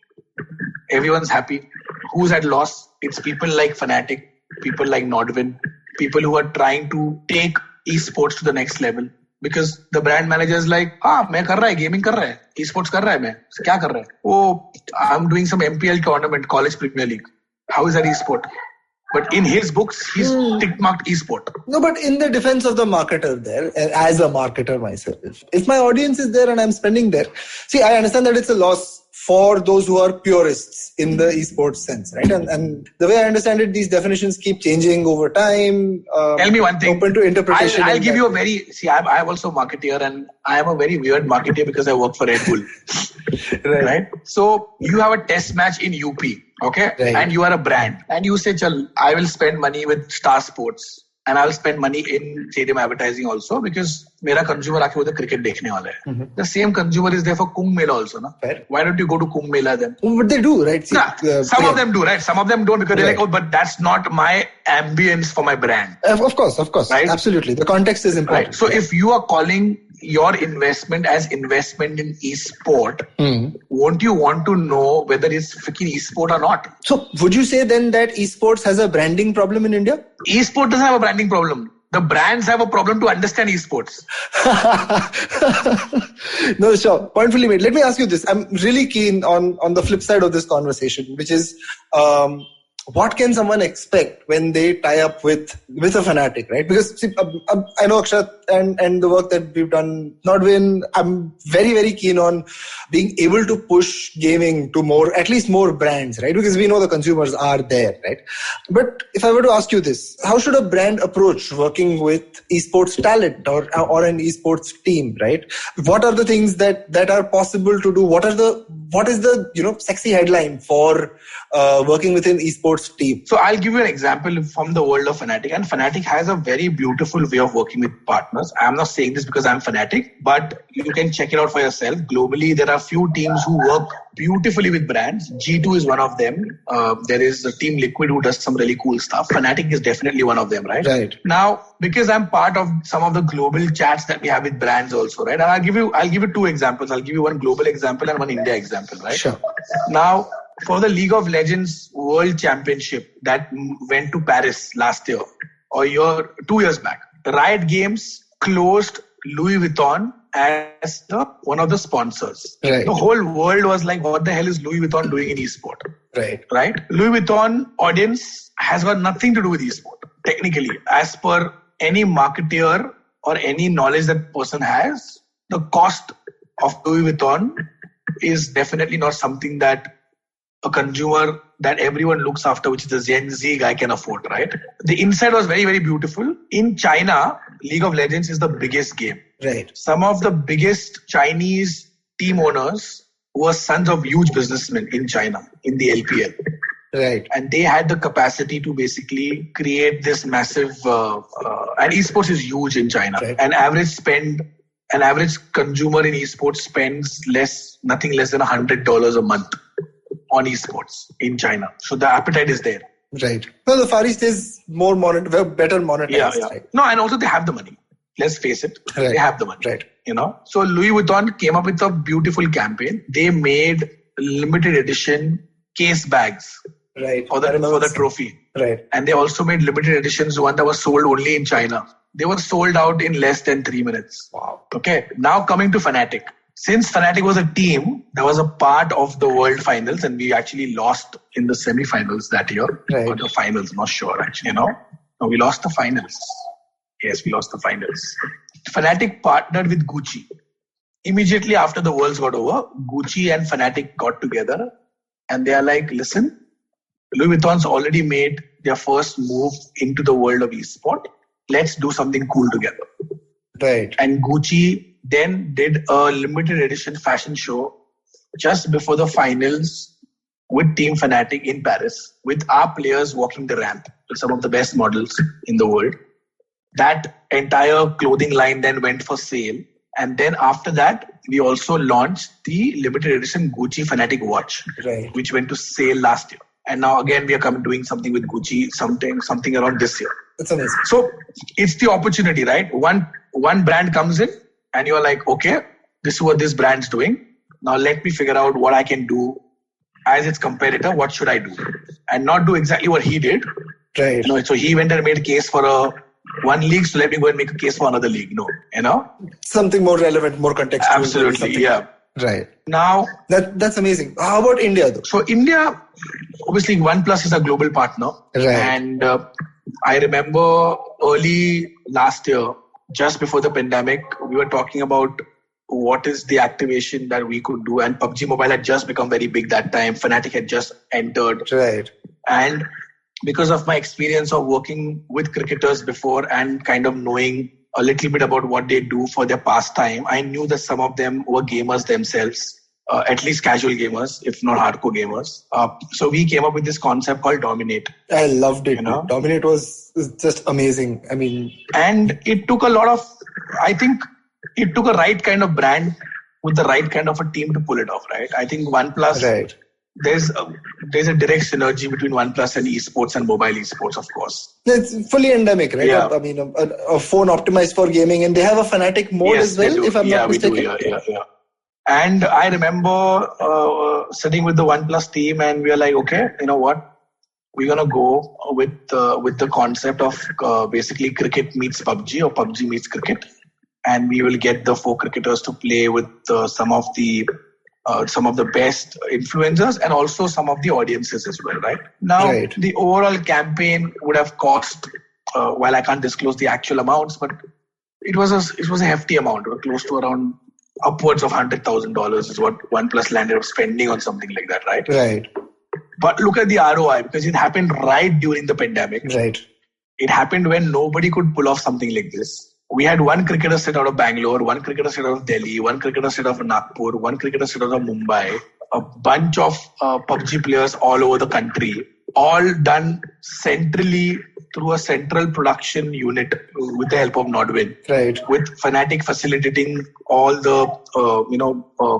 Everyone's happy. Who's at loss? It's people like Fnatic, people like Nordwin, people who are trying to take esports to the next level. Because the brand manager is like, मैं कर रहा है, gaming कर रहा है, esports कर रहा है मैं, क्या कर रहा है? Oh, I'm doing some MPL tournament, College Premier League. How is that esport? But in his books, he's tick-marked esport. No, but in the defense of the marketer there, as a marketer myself, if my audience is there and I'm spending there, see, I understand that it's a loss for those who are purists in the esports sense, right? And the way I understand it, these definitions keep changing over time. Tell me one thing. Open to interpretation. I'll give you a very... See, I'm also a marketeer and I am a very weird marketeer because I work for Red Bull. Right? So, you have a test match in UP. Okay? Right. And you are a brand. And you say, Chal, I will spend money with Star Sports. And I will spend money in stadium advertising also because mera consumer aake udhar cricket dekhne wala hai. The same consumer is there for Kumbh Mela also. Na? Fair. Why don't you go to Kumbh Mela then? But they do, right? See, some of them do, right? Some of them don't because they're like, oh, but that's not my ambience for my brand. Of course. Right? Absolutely. The context is important. Right. So if you are calling your investment as investment in esport, won't you want to know whether it's freaking esport or not? So would you say then that esports has a branding problem in India? Esport doesn't have a branding problem. The brands have a problem to understand esports. No, sure. Point fully made. Let me ask you this. I'm really keen on the flip side of this conversation, which is what can someone expect when they tie up with a Fnatic, right? Because see, I know Akshat and the work that we've done, I'm very, very keen on being able to push gaming to at least more brands, right? Because we know the consumers are there, right? But if I were to ask you this, how should a brand approach working with esports talent or an esports team, right? What are the things that are possible to do? What is the sexy headline for working with an esports team? So I'll give you an example from the world of Fnatic, and Fnatic has a very beautiful way of working with partners. I'm not saying this because I'm Fnatic, but you can check it out for yourself. Globally, there are few teams who work beautifully with brands. G2 is one of them. There is a team Liquid who does some really cool stuff. Fnatic is definitely one of them, right? Right. Now, because I'm part of some of the global chats that we have with brands also, right? And I'll give you two examples. I'll give you one global example and one India example, right? Sure. Now, for the League of Legends World Championship that went to Paris last year, or 2 years back, Riot Games closed Louis Vuitton as one of the sponsors. Right. The whole world was like, what the hell is Louis Vuitton doing in esport? Right. Louis Vuitton audience has got nothing to do with esport, technically. As per any marketeer or any knowledge that person has, the cost of Louis Vuitton is definitely not something that a consumer that everyone looks after, which is the Gen Z guy, can afford, right? The inside was very, very beautiful. In China, League of Legends is the biggest game. Right. Some of the biggest Chinese team owners were sons of huge businessmen in China, in the LPL. Right. And they had the capacity to basically create this massive, and esports is huge in China. Right. An average consumer in esports spends nothing less than $100 a month on esports in China. So the appetite is there. Right. Well, the Far East is better monetized. Yeah. Right? No, and also they have the money. Let's face it. Right. They have the money. Right. So Louis Vuitton came up with a beautiful campaign. They made limited edition case bags. Right. For the trophy. Right. And they also made limited editions, one that was sold only in China. They were sold out in less than 3 minutes. Wow. Okay. Now coming to Fnatic. Since Fnatic was a team that was a part of the World Finals, and we actually lost in the semi-finals that year. Right. Or the finals, not sure actually, No, we lost the finals. Yes, we lost the finals. Fnatic partnered with Gucci. Immediately after the Worlds got over, Gucci and Fnatic got together and they are like, listen, Louis Vuitton's already made their first move into the world of esport. Let's do something cool together. Right. And Gucci then did a limited edition fashion show just before the finals with Team Fnatic in Paris, with our players walking the ramp with some of the best models in the world. That entire clothing line then went for sale. And then after that, we also launched the limited edition Gucci Fnatic watch, right, which went to sale last year. And now again, we are doing something with Gucci, something around this year. That's amazing. So it's the opportunity, right? One brand comes in and you're like, okay, this is what this brand's doing. Now let me figure out what I can do as its competitor. What should I do? And not do exactly what he did. Right. So he went and made a case for one league, so let me go and make a case for another league. Something more relevant, more contextual. Absolutely, yeah. Right. Now that's amazing. How about India though? So India, obviously OnePlus is a global partner. Right. And I remember early last year, just before the pandemic, we were talking about what is the activation that we could do. And PUBG Mobile had just become very big that time. Fnatic had just entered. Right. And because of my experience of working with cricketers before and kind of knowing a little bit about what they do for their pastime, I knew that some of them were gamers themselves, at least casual gamers, if not hardcore gamers. So we came up with this concept called Dominate. I loved it. Dominate was just amazing. And it took I think it took a right kind of brand with the right kind of a team to pull it off, right? I think OnePlus, right. There's a direct synergy between OnePlus and esports and mobile esports, of course. It's fully endemic, right? Yeah. A phone optimized for gaming, and they have a Fnatic mode as well, if I'm not mistaken. Yeah. And I remember sitting with the OnePlus team, and we are like, okay, you know what? We're gonna go with the concept of basically cricket meets PUBG or PUBG meets cricket, and we will get the 4 cricketers to play with some of the some of the best influencers and also some of the audiences as well, right? Now, the overall campaign would have cost, while I can't disclose the actual amounts, but it was a hefty amount, close to around upwards of $100,000 is what OnePlus landed up spending on something like that, right? Right. But look at the ROI, because it happened right during the pandemic. Right. It happened when nobody could pull off something like this. We had one cricketer sit out of Bangalore, one cricketer sit out of Delhi, one cricketer sit out of Nagpur, one cricketer sit out of Mumbai, a bunch of PUBG players all over the country, all done centrally through a central production unit with the help of Nodwin. Right. With Fnatic facilitating all the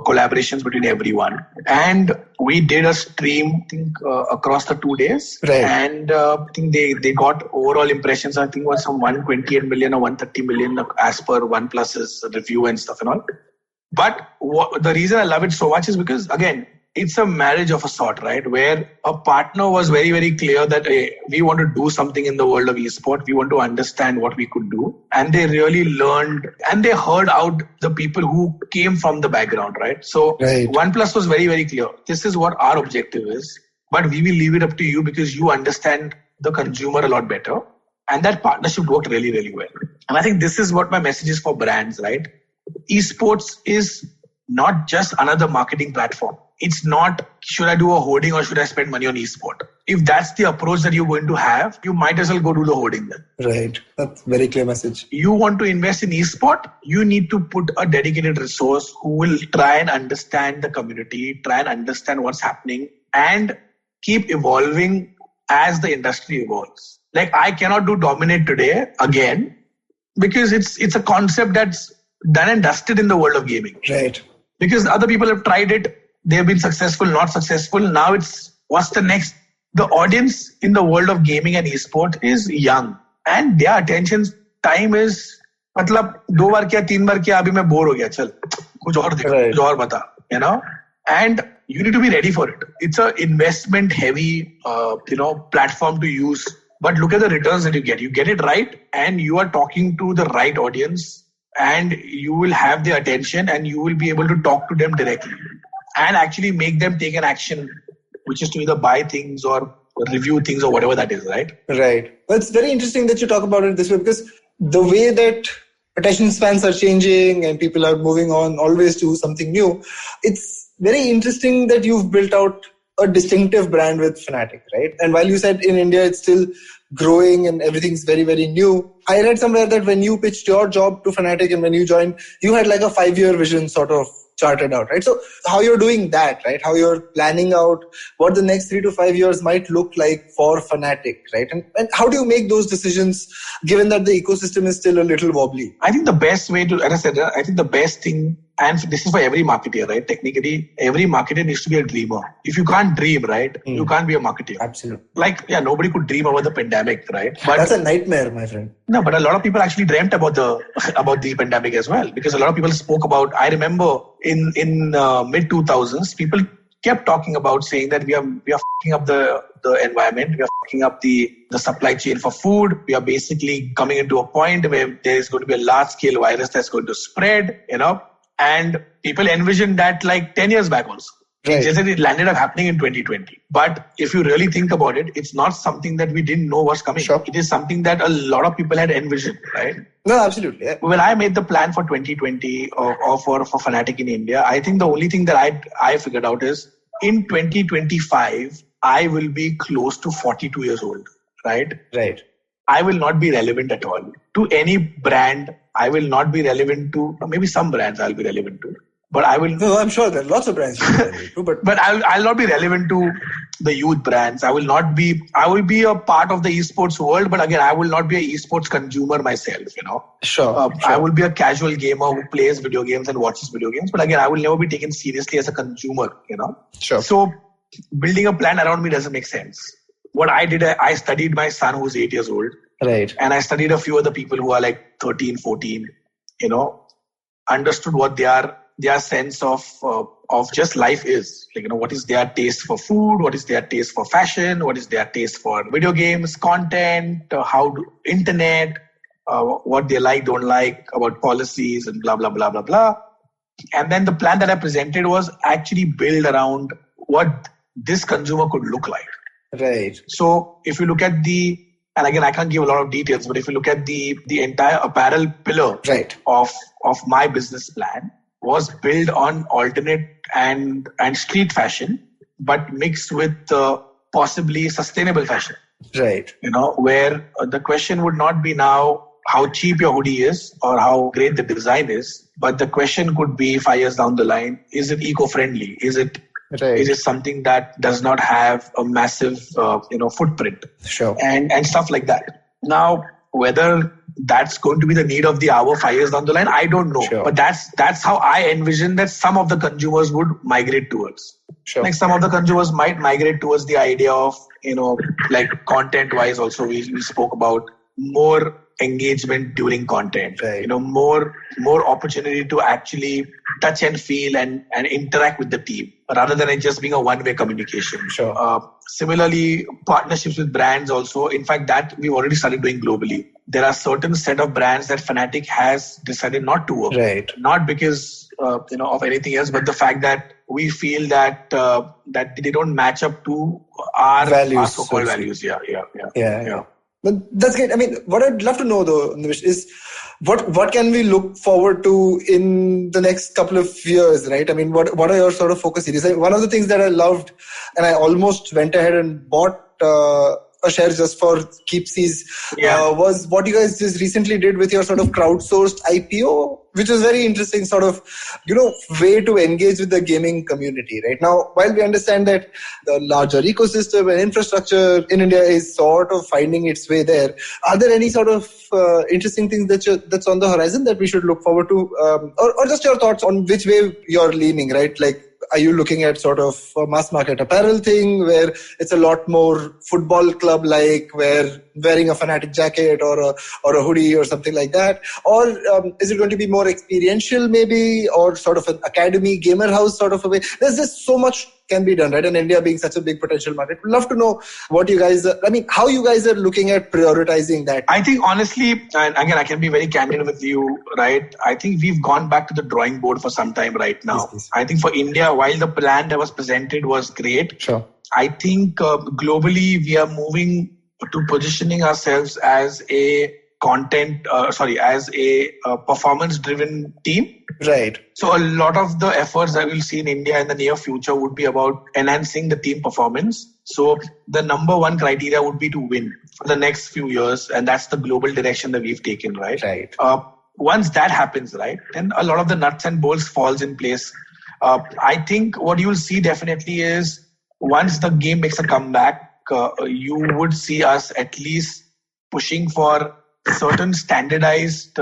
collaborations between everyone. And we did a stream, I think, across the 2 days. Right. And I think they got overall impressions, I think was some 128 million or 130 million as per OnePlus's review and stuff and all. But the reason I love it so much is because, again, it's a marriage of a sort, right? Where a partner was very, very clear that hey, we want to do something in the world of esport. We want to understand what we could do. And they really learned and they heard out the people who came from the background, right? So OnePlus was very, very clear. This is what our objective is. But we will leave it up to you because you understand the consumer a lot better. And that partnership worked really, really well. And I think this is what my message is for brands, right? Esports is not just another marketing platform. It's not, should I do a hoarding or should I spend money on esport? If that's the approach that you're going to have, you might as well go do the hoarding then. Right. That's a very clear message. You want to invest in esport, you need to put a dedicated resource who will try and understand the community, try and understand what's happening and keep evolving as the industry evolves. Like I cannot do Dominate today again because it's a concept that's done and dusted in the world of gaming. Right. Because other people have tried it. They've been successful, not successful. Now it's what's the next? The audience in the world of gaming and esport is young and their attention time is मतलब 2 बार किया 3 बार किया अभी मैं bore हो गया चल कुछ और दिखा कुछ और बता you know and you need to be ready for it. It's a investment heavy platform to use, but look at the returns that you get. You get it right and you are talking to the right audience and you will have their attention and you will be able to talk to them directly and actually make them take an action, which is to either buy things or review things or whatever that is, right? Right. Well, it's very interesting that you talk about it this way because the way that attention spans are changing and people are moving on always to something new, it's very interesting that you've built out a distinctive brand with Fnatic, right? And while you said in India it's still growing and everything's very, very new, I read somewhere that when you pitched your job to Fnatic and when you joined, you had like a 5-year vision sort of charted out, right? So how you're doing that, right? How you're planning out what the next 3 to 5 years might look like for Fnatic, right? And how do you make those decisions given that the ecosystem is still a little wobbly? I think the best way to, as I said, I think the best thing, and this is for every marketer, right? Technically, every marketer needs to be a dreamer. If you can't dream, right, you can't be a marketer. Absolutely. Like, yeah, nobody could dream about the pandemic, right? But that's a nightmare, my friend. No, but a lot of people actually dreamt about the pandemic as well, because a lot of people spoke about. I remember in mid 2000s, people kept talking about saying that we are fucking up the environment, we are fucking up the supply chain for food. We are basically coming into a point where there is going to be a large scale virus that's going to spread, and people envisioned that like 10 years back also. Right. It landed up happening in 2020. But if you really think about it, it's not something that we didn't know was coming. Sure. It is something that a lot of people had envisioned, right? No, absolutely. Yeah. When I made the plan for 2020 or for Fnatic in India, I think the only thing that I figured out is in 2025, I will be close to 42 years old, right? Right. I will not be relevant at all to any brand. I will not be relevant to, maybe some brands I'll be relevant to. But I will. No, I'm sure there are lots of brands you can relate to, but I'll not be relevant to the youth brands. I will be a part of the esports world, but again, I will not be an esports consumer myself, Sure. I will be a casual gamer who plays video games and watches video games, but again, I will never be taken seriously as a consumer, Sure. So building a plan around me doesn't make sense. What I did, I studied my son who's 8 years old. Right. And I studied a few other people who are like 13, 14, understood what their sense of just life is. Like, what is their taste for food? What is their taste for fashion? What is their taste for video games, content, internet, what they like, don't like, about policies and blah, blah, blah, blah, blah. And then the plan that I presented was actually built around what this consumer could look like. Right. So if you look at and again, I can't give a lot of details, but if you look at the entire apparel pillar of my business plan was built on alternate and street fashion, but mixed with possibly sustainable fashion. Right. Where the question would not be now how cheap your hoodie is or how great the design is, but the question could be 5 years down the line, is it eco-friendly? Is it something that does not have a massive, footprint? Sure. And stuff like that. Now, whether that's going to be the need of the hour 5 years down the line, I don't know. Sure. But that's how I envision that some of the consumers would migrate towards. Sure. Like some of the consumers might migrate towards the idea of, like content-wise also, we spoke about more engagement during content, right. More opportunity to actually touch and feel and interact with the team rather than it just being a one-way communication. Sure. Similarly, partnerships with brands also. In fact, that we've already started doing globally. There are certain set of brands that Fnatic has decided not to work. Right. Not because of anything else, but the fact that we feel that they don't match up to our values, our so-called values. Yeah. But that's great. I mean, what I'd love to know though, Nimish, is what can we look forward to in the next couple of years, right? I mean, what are your sort of focus areas? One of the things that I loved, and I almost went ahead and bought a share just for keepsies, was what you guys just recently did with your sort of crowdsourced IPO, which was very interesting sort of, way to engage with the gaming community, right? Now, while we understand that the larger ecosystem and infrastructure in India is sort of finding its way there, are there any sort of interesting things that's on the horizon that we should look forward to? Or just your thoughts on which way you're leaning, right? Like, are you looking at sort of a mass market apparel thing where it's a lot more football club like, where wearing a Fnatic jacket or a hoodie or something like that? Or is it going to be more experiential maybe, or sort of an academy gamer house sort of a way? There's just so much can be done, right? And India being such a big potential market, we'd love to know how you guys are looking at prioritizing that. I think honestly, and again, I can be very candid with you, right? I think we've gone back to the drawing board for some time right now. Yes. I think for India, while the plan that was presented was great, sure. I think globally we are moving to positioning ourselves as a performance-driven team. Right. So a lot of the efforts that we'll see in India in the near future would be about enhancing the team performance. So the number one criteria would be to win for the next few years. And that's the global direction that we've taken, right? Right. Once that happens, right, then a lot of the nuts and bolts falls in place. I think what you'll see definitely is once the game makes a comeback, you would see us at least pushing for certain standardized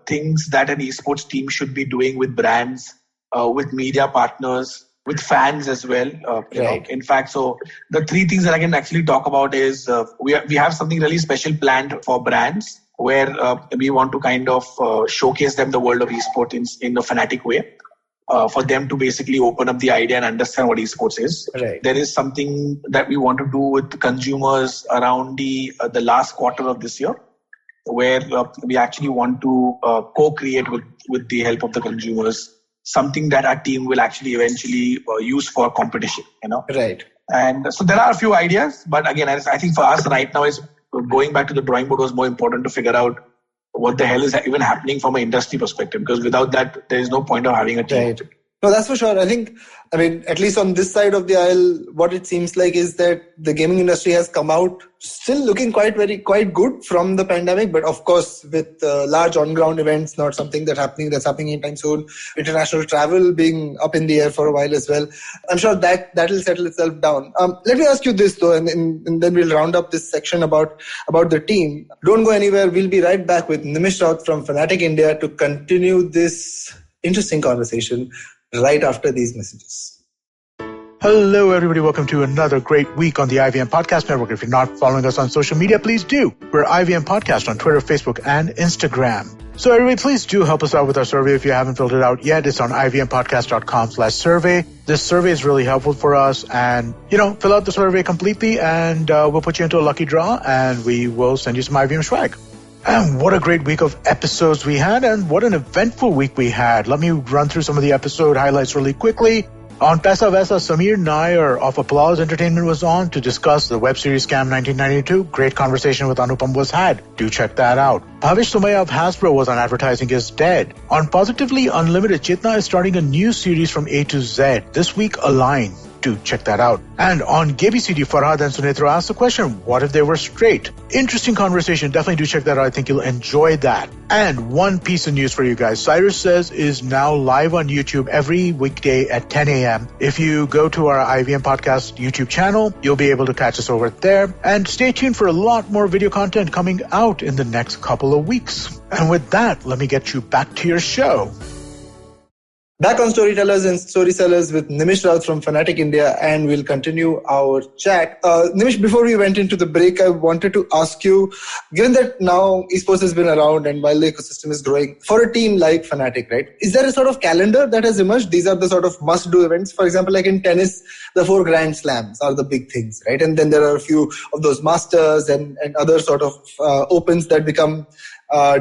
things that an esports team should be doing with brands, with media partners, with fans as well. Right. In fact, so the three things that I can actually talk about is we have something really special planned for brands where we want to kind of showcase them the world of esports in a Fnatic way. For them to basically open up the idea and understand what esports is. Right. There is something that we want to do with consumers around the last quarter of this year, where we actually want to co-create with the help of the consumers something that our team will actually eventually use for competition. Right. And so there are a few ideas, but again, I think for us right now is going back to the drawing board was more important to figure out what the hell is even happening from an industry perspective, because without that, there is no point of having a team. Right. No, that's for sure. I mean, at least on this side of the aisle, what it seems like is that the gaming industry has come out still looking quite good from the pandemic. But of course, with large on-ground events, not something that's happening anytime soon. International travel being up in the air for a while as well. I'm sure that'll settle itself down. Let me ask you this though, and then we'll round up this section about the team. Don't go anywhere. We'll be right back with Nimish Raut from Fnatic India to continue this interesting conversation right after these messages. Hello, everybody. Welcome to another great week on the IVM Podcast Network. If you're not following us on social media, please do. We're IVM Podcast on Twitter, Facebook, and Instagram. So everybody, please do help us out with our survey if you haven't filled it out yet. It's on ivmpodcast.com/survey. This survey is really helpful for us. And, fill out the survey completely and we'll put you into a lucky draw and we will send you some IVM swag. And what a great week of episodes we had, and what an eventful week we had. Let me run through some of the episode highlights really quickly. On Pesa Vesa, Samir Nair of Applause Entertainment was on to discuss the web series Scam 1992. Great conversation with Anupam was had. Do check that out. Bhavish Sumaya of Hasbro was on Advertising is Dead. On Positively Unlimited, Chitna is starting a new series from A to Z. This week, Align. Do check that out. And on GBCD, Farhad and Sunitra asked the question, what if they were straight? Interesting conversation. Definitely do check that out. I think you'll enjoy that. And one piece of news for you guys. Cyrus Says is now live on YouTube every weekday at 10 a.m. If you go to our IVM Podcast YouTube channel, you'll be able to catch us over there. And stay tuned for a lot more video content coming out in the next couple of weeks. And with that, let me get you back to your show. Back on Storytellers and Storysellers with Nimish Raut from Fnatic India, and we'll continue our chat. Nimish, before we went into the break, I wanted to ask you, given that now esports has been around and while the ecosystem is growing, for a team like Fnatic, right, is there a sort of calendar that has emerged? These are the sort of must-do events. For example, like in tennis, the 4 Grand Slams are the big things, right? And then there are a few of those Masters and other sort of opens that become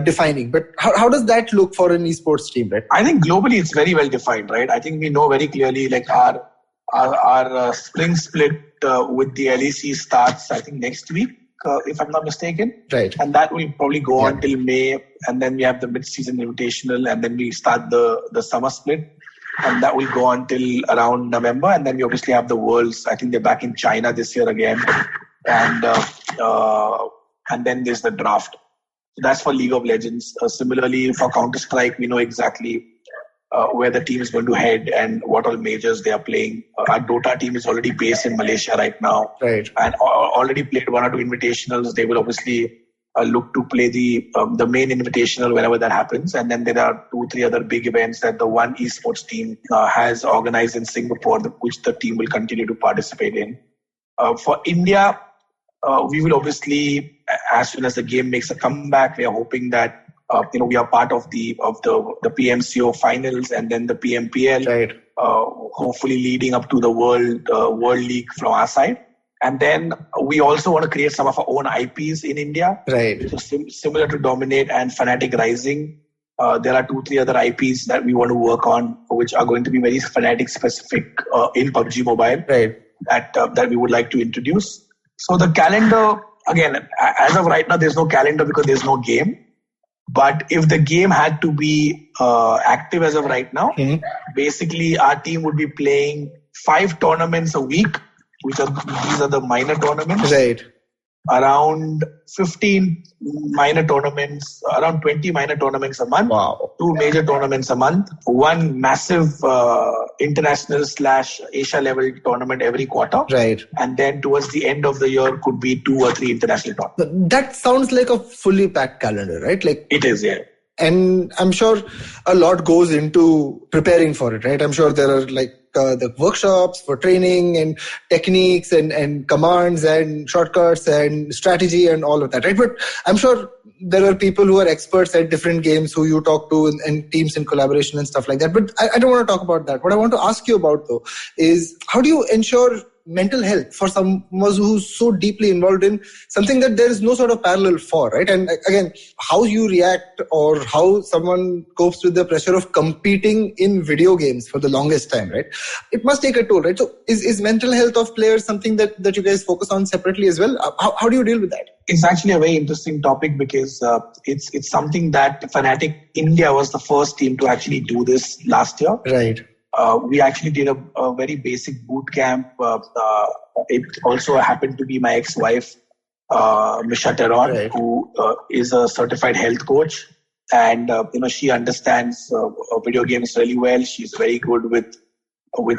defining. But how does that look for an esports team, right? I think globally it's very well defined, right? I think we know very clearly, like our spring split with the LEC starts, I think, next week, if I'm not mistaken. Right. And that will probably go on till May, and then we have the mid-season invitational, and then we start the summer split, and that will go on till around November, and then we obviously have the Worlds. I think they're back in China this year again, and then there's the draft. So that's for League of Legends. Similarly, for Counter-Strike, we know exactly where the team is going to head and what all majors they are playing. Our Dota team is already based in Malaysia right now. Right. And already played 1 or 2 invitationals. They will obviously look to play the main invitational whenever that happens. And then there are 2-3 other big events that the one esports team has organized in Singapore, which the team will continue to participate in. For India, we will obviously, as soon as the game makes a comeback, we are hoping that we are part of the PMCO finals and then the PMPL, right. Hopefully leading up to the World League from our side. And then we also want to create some of our own IPs in India. Right. So similar to Dominate and Fnatic Rising, there are 2-3 other IPs that we want to work on, which are going to be very Fnatic specific in PUBG Mobile. Right. That we would like to introduce. So the calendar, again, as of right now, there's no calendar because there's no game. But if the game had to be active as of right now, basically our team would be playing 5 tournaments a week, these are the minor tournaments. Right. Around 15 minor tournaments, around 20 minor tournaments a month. Wow. 2 major tournaments a month. 1 massive international/Asia level tournament every quarter. Right. And then towards the end of the year could be 2 or 3 international tournaments. That sounds like a fully packed calendar, right? Like it is, yeah. And I'm sure a lot goes into preparing for it, right? I'm sure there are like the workshops for training and techniques and commands and shortcuts and strategy and all of that, right? But I'm sure there are people who are experts at different games who you talk to and teams in collaboration and stuff like that. But I don't want to talk about that. What I want to ask you about, though, is how do you ensure mental health for someone who's so deeply involved in something that there is no sort of parallel for, right? And again, how you react or how someone copes with the pressure of competing in video games for the longest time, right? It must take a toll, right? So is mental health of players something that you guys focus on separately as well? How do you deal with that? It's actually a very interesting topic because it's something that Fnatic India was the first team to actually do this last year. Right. We actually did a very basic boot camp. It also happened to be my ex-wife, Misha Teron, right. who is a certified health coach. And, she understands video games really well. She's very good with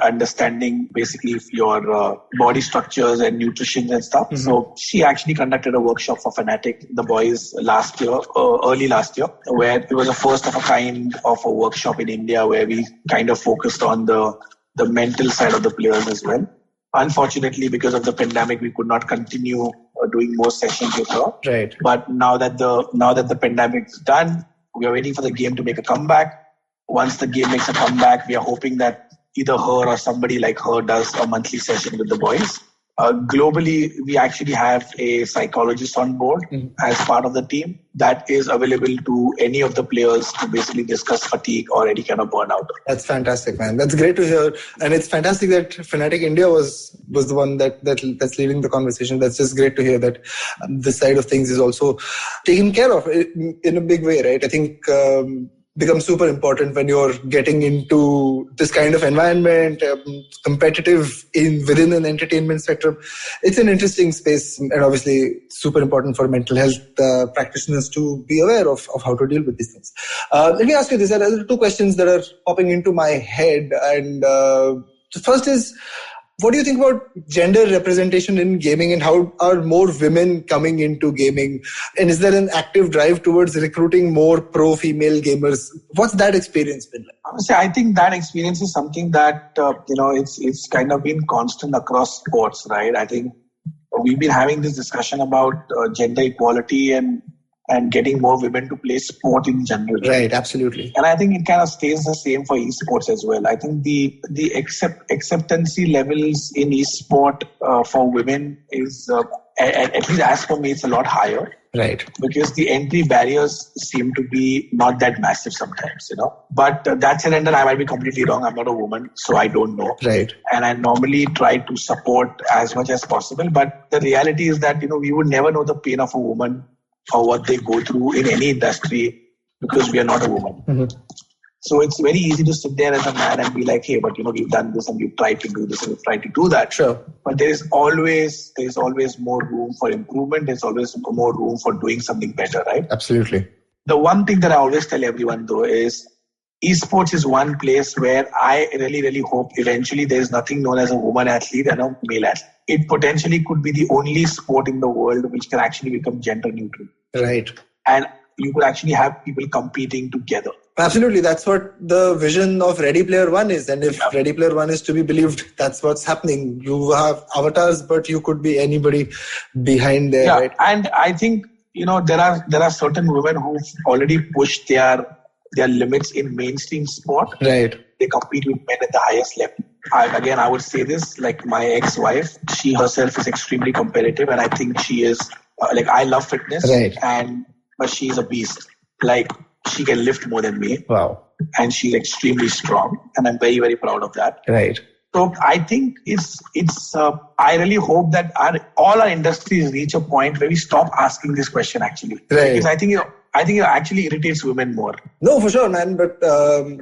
understanding basically your body structures and nutrition and stuff. Mm-hmm. So she actually conducted a workshop for Fnatic, the boys early last year, where it was a first of a kind of a workshop in India where we kind of focused on the mental side of the players as well. Unfortunately, because of the pandemic, we could not continue doing more sessions with her. Right. But now that the pandemic is done, we are waiting for the game to make a comeback. Once the game makes a comeback, we are hoping that either her or somebody like her does a monthly session with the boys. Globally, we actually have a psychologist on board as part of the team that is available to any of the players to basically discuss fatigue or any kind of burnout. That's fantastic, man. That's great to hear. And it's fantastic that Fnatic India was the one that's leading the conversation. That's just great to hear that this side of things is also taken care of in a big way, right? I think becomes super important when you're getting into this kind of environment, competitive within an entertainment sector. It's an interesting space and obviously super important for mental health practitioners to be aware of how to deal with these things. Let me ask you this. There are two questions that are popping into my head. And the first is, what do you think about gender representation in gaming and how are more women coming into gaming? And is there an active drive towards recruiting more pro-female gamers? What's that experience been like? Honestly, I think that experience is something that, it's kind of been constant across sports, right? I think we've been having this discussion about gender equality and getting more women to play sport in general. Right, absolutely. And I think it kind of stays the same for esports as well. I think the acceptancy levels in esport for women is, at least as for me, it's a lot higher. Right. Because the entry barriers seem to be not that massive sometimes, But that said, and I might be completely wrong. I'm not a woman, so I don't know. Right. And I normally try to support as much as possible. But the reality is that, we would never know the pain of a woman or what they go through in any industry because we are not a woman. Mm-hmm. So it's very easy to sit there as a man and be like, hey, but we've done this and we've tried to do this and we've tried to do that. Sure. But there's always more room for improvement. There's always more room for doing something better, right? Absolutely. The one thing that I always tell everyone though is esports is one place where I really, really hope eventually there's nothing known as a woman athlete and a male athlete. It potentially could be the only sport in the world which can actually become gender neutral. Right. And you could actually have people competing together. Absolutely. That's what the vision of Ready Player One is. And if Ready Player One is to be believed, that's what's happening. You have avatars, but you could be anybody behind there. Yeah. Right? And I think, there are certain women who've already pushed their limits in mainstream sport. Right. They compete with men at the highest level. I would say this, like my ex-wife, she herself is extremely competitive and I think she is, I love fitness. Right. But she's a beast. She can lift more than me. Wow. And she's extremely strong. And I'm very, very proud of that. Right. So I think I really hope that all our industries reach a point where we stop asking this question actually. Right. Because I think it actually irritates women more. No, for sure, man. But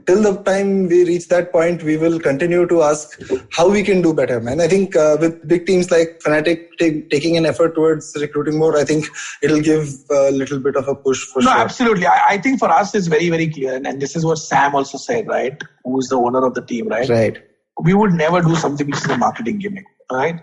till the time we reach that point, we will continue to ask how we can do better, man. I think with big teams like Fnatic taking an effort towards recruiting more, I think it'll give a little bit of a push for sure. No, absolutely. I think for us, it's very, very clear. And this is what Sam also said, right? Who's the owner of the team, right? Right. We would never do something which is a marketing gimmick, right?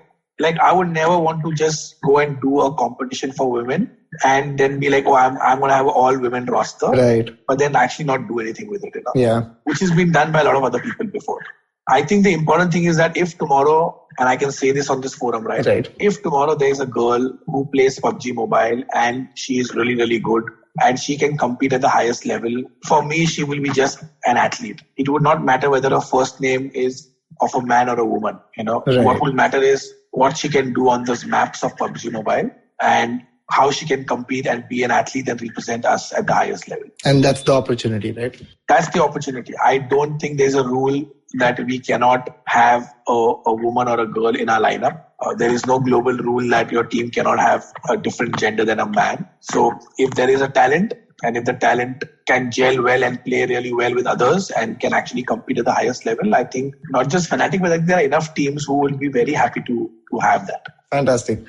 I would never want to just go and do a competition for women and then be like, oh, I'm going to have all women roster. Right. But then actually not do anything with it. Yeah. Which has been done by a lot of other people before. I think the important thing is that if tomorrow, and I can say this on this forum, right? If tomorrow there is a girl who plays PUBG Mobile and she is really, really good and she can compete at the highest level, for me, she will be just an athlete. It would not matter whether her first name is of a man or a woman. Right. What will matter is what she can do on those maps of PUBG Mobile and how she can compete and be an athlete and represent us at the highest level. And that's the opportunity, right? That's the opportunity. I don't think there's a rule that we cannot have a woman or a girl in our lineup. There is no global rule that your team cannot have a different gender than a man. So if there is a talent, and if the talent can gel well and play really well with others and can actually compete at the highest level, I think not just Fnatic, but there are enough teams who will be very happy to have that. Fantastic.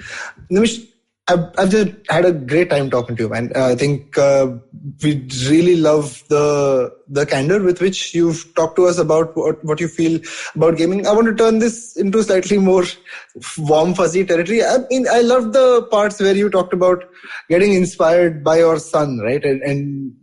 Nimish, I've just had a great time talking to you, man. I think we really love the candor with which you've talked to us about what you feel about gaming. I want to turn this into slightly more warm, fuzzy territory. I mean, I love the parts where you talked about getting inspired by your son, right? And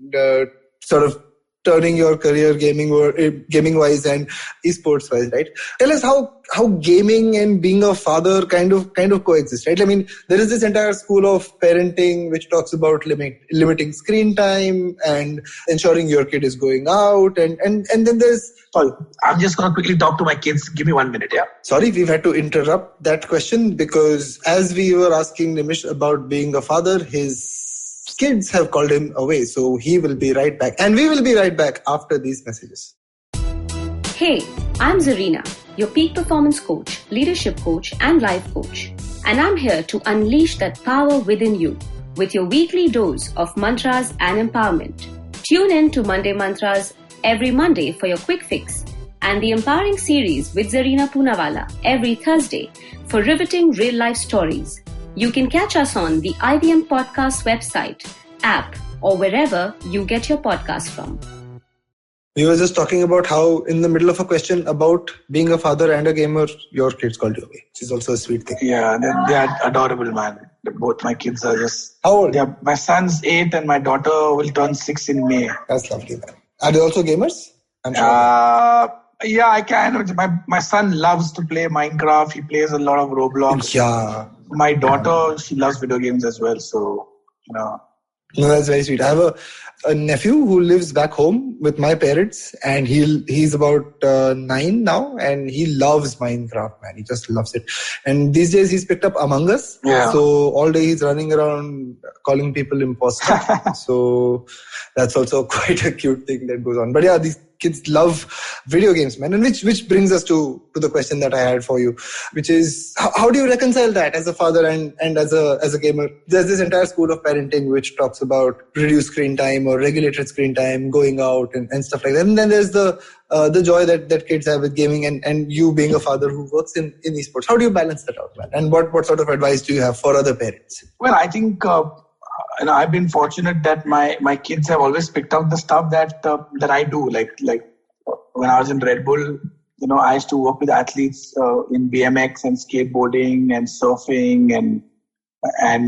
sort of turning your career gaming wise and esports wise, right? Tell us how gaming and being a father kind of coexist, right? I mean, there is this entire school of parenting which talks about limiting screen time and ensuring your kid is going out, and then there's... Sorry, I'm just going to quickly talk to my kids. Give me 1 minute, yeah? Sorry, we've had to interrupt that question because as we were asking Nimish about being a father, his kids have called him away. So he will be right back. And we will be right back after these messages. Hey, I'm Zarina, your peak performance coach, leadership coach, and life coach. And I'm here to unleash that power within you with your weekly dose of mantras and empowerment. Tune in to Monday Mantras every Monday for your quick fix, and the Empowering series with Zarina Poonawalla every Thursday for riveting real-life stories. You can catch us on the IBM Podcast website, app, or wherever you get your podcast from. We were just talking about how in the middle of a question about being a father and a gamer, your kids called you away, which is also a sweet thing. Yeah, they are adorable, man. Both my kids are just... How old? Yeah, my son's 8 and my daughter will turn 6 in May. That's lovely, man. Are they also gamers? I'm sure. Yeah, I can. My son loves to play Minecraft. He plays a lot of Roblox. Yeah. My daughter, she loves video games as well. So, No, that's very sweet. I have a nephew who lives back home with my parents, and he's about 9 now, and he loves Minecraft, man. He just loves it. And these days he's picked up Among Us. Yeah. So all day he's running around calling people imposter. So that's also quite a cute thing that goes on. But yeah, these kids love video games, man. And which brings us to the question that I had for you, which is how do you reconcile that as a father and as a gamer? There's this entire school of parenting which talks about reduced screen time or regulated screen time, going out and stuff like that. And then there's the joy that kids have with gaming and you being a father who works in esports. How do you balance that out, man? And what sort of advice do you have for other parents? Well, I think I've been fortunate that my kids have always picked up the stuff that I do. Like when I was in Red Bull, I used to work with athletes in BMX and skateboarding and surfing and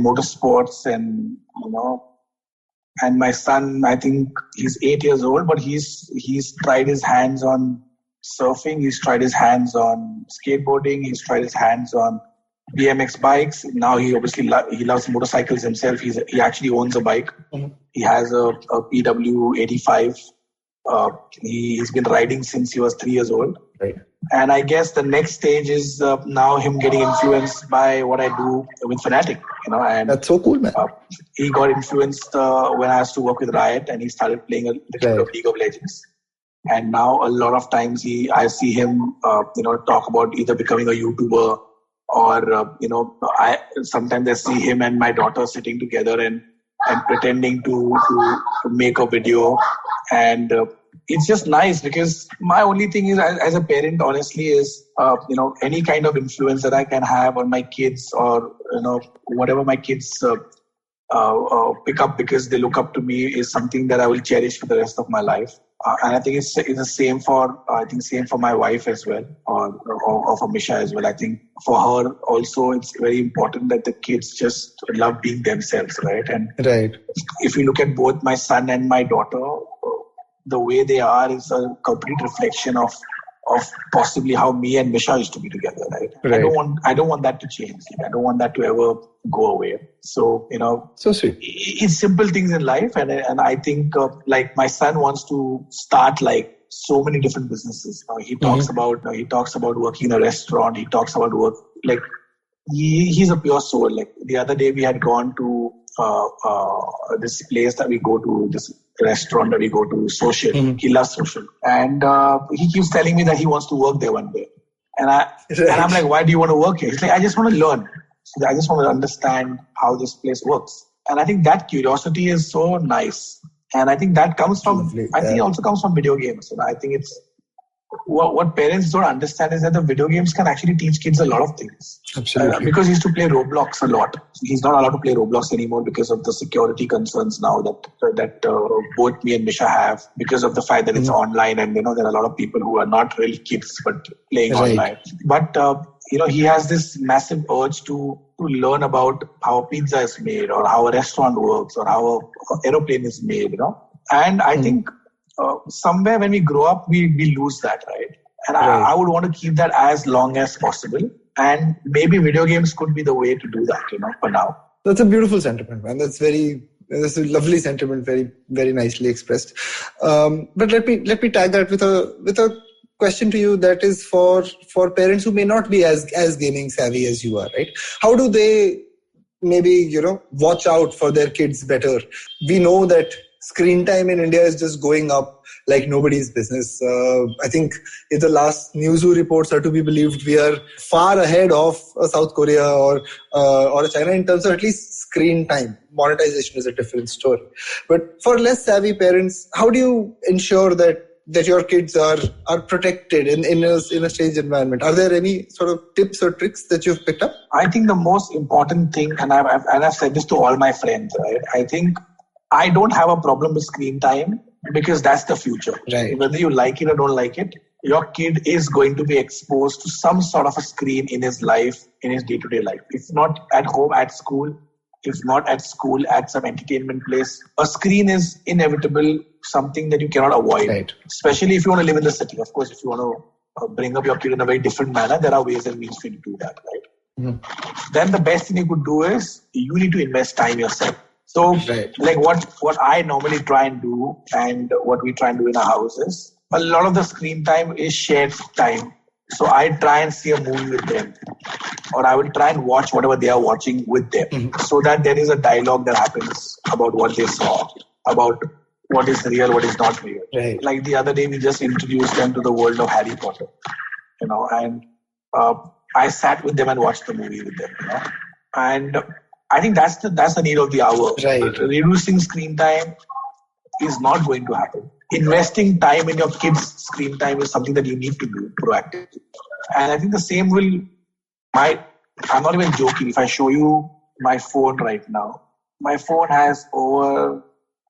motorsports and and my son, I think he's 8 years old, but he's tried his hands on surfing. He's tried his hands on skateboarding. He's tried his hands on BMX bikes. Now he obviously he loves motorcycles himself. He actually owns a bike. Mm-hmm. He has a PW 85. He's been riding since he was 3 years old. Right. And I guess the next stage is now him getting influenced by what I do with Fnatic. And that's so cool, man. He got influenced when I used to work with Riot, and he started playing a little bit of League of Legends. And now a lot of times I see him, talk about either becoming a YouTuber or, sometimes I see him and my daughter sitting together and pretending to make a video. And it's just nice because my only thing is as a parent, honestly, is, any kind of influence that I can have on my kids or, whatever my kids pick up because they look up to me is something that I will cherish for the rest of my life. And I think it's the same for my wife as well, or for Misha as well. I think for her also, it's very important that the kids just love being themselves, right? And right. If you look at both my son and my daughter, the way they are is a complete reflection of possibly how me and Misha used to be together, right? I don't want that to change. I don't want that to ever go away. So, so sweet. It's simple things in life. And I think like my son wants to start like so many different businesses. He talks about working in a restaurant. He talks about work, like he's a pure soul. Like the other day we had gone to this place that we go to, this restaurant that we go to, Social. Mm-hmm. He loves Social. And he keeps telling me that he wants to work there one day. And I'm like, why do you want to work here? He's like, I just want to learn. So I just want to understand how this place works. And I think that curiosity is so nice. And I think that comes from, think it also comes from video games. And I think it's, what parents don't understand is that the video games can actually teach kids a lot of things. Absolutely. Because he used to play Roblox a lot. He's not allowed to play Roblox anymore because of the security concerns now that both me and Misha have, because of the fact that it's online and there are a lot of people who are not really kids but playing online. But he has this massive urge to learn about how a pizza is made or how a restaurant works or how an aeroplane is made. And I think somewhere when we grow up, we lose that, right? And I would want to keep that as long as possible. And maybe video games could be the way to do that, for now. That's a beautiful sentiment, man. That's a lovely sentiment, very, very nicely expressed. But let me tag that with a question to you that is for parents who may not be as gaming savvy as you are, right? How do they maybe, watch out for their kids better? We know that screen time in India is just going up like nobody's business. I think if the last Newzoo reports are to be believed, we are far ahead of South Korea or China in terms of at least screen time. Monetization is a different story. But for less savvy parents, how do you ensure that your kids are protected in a strange environment? Are there any sort of tips or tricks that you've picked up? I think the most important thing, and I've said this to all my friends, right? I think I don't have a problem with screen time because that's the future. Right. Whether you like it or don't like it, your kid is going to be exposed to some sort of a screen in his life, in his day-to-day life. If not at home, at school, if not at school, at some entertainment place, a screen is inevitable, something that you cannot avoid. Right. Especially if you want to live in the city. Of course, if you want to bring up your kid in a very different manner, there are ways and means for you to do that, right? Mm-hmm. Then the best thing you could do is you need to invest time yourself. So, like what I normally try and do, and what we try and do in our house is, a lot of the screen time is shared time. So I try and see a movie with them, or I will try and watch whatever they are watching with them, so that there is a dialogue that happens about what they saw, about what is real, what is not real. Right. Like the other day, we just introduced them to the world of Harry Potter, and I sat with them and watched the movie with them, and I think that's the need of the hour. Right. Reducing screen time is not going to happen. Investing time in your kids' screen time is something that you need to do proactively. And I think the same I'm not even joking. If I show you my phone right now, my phone has over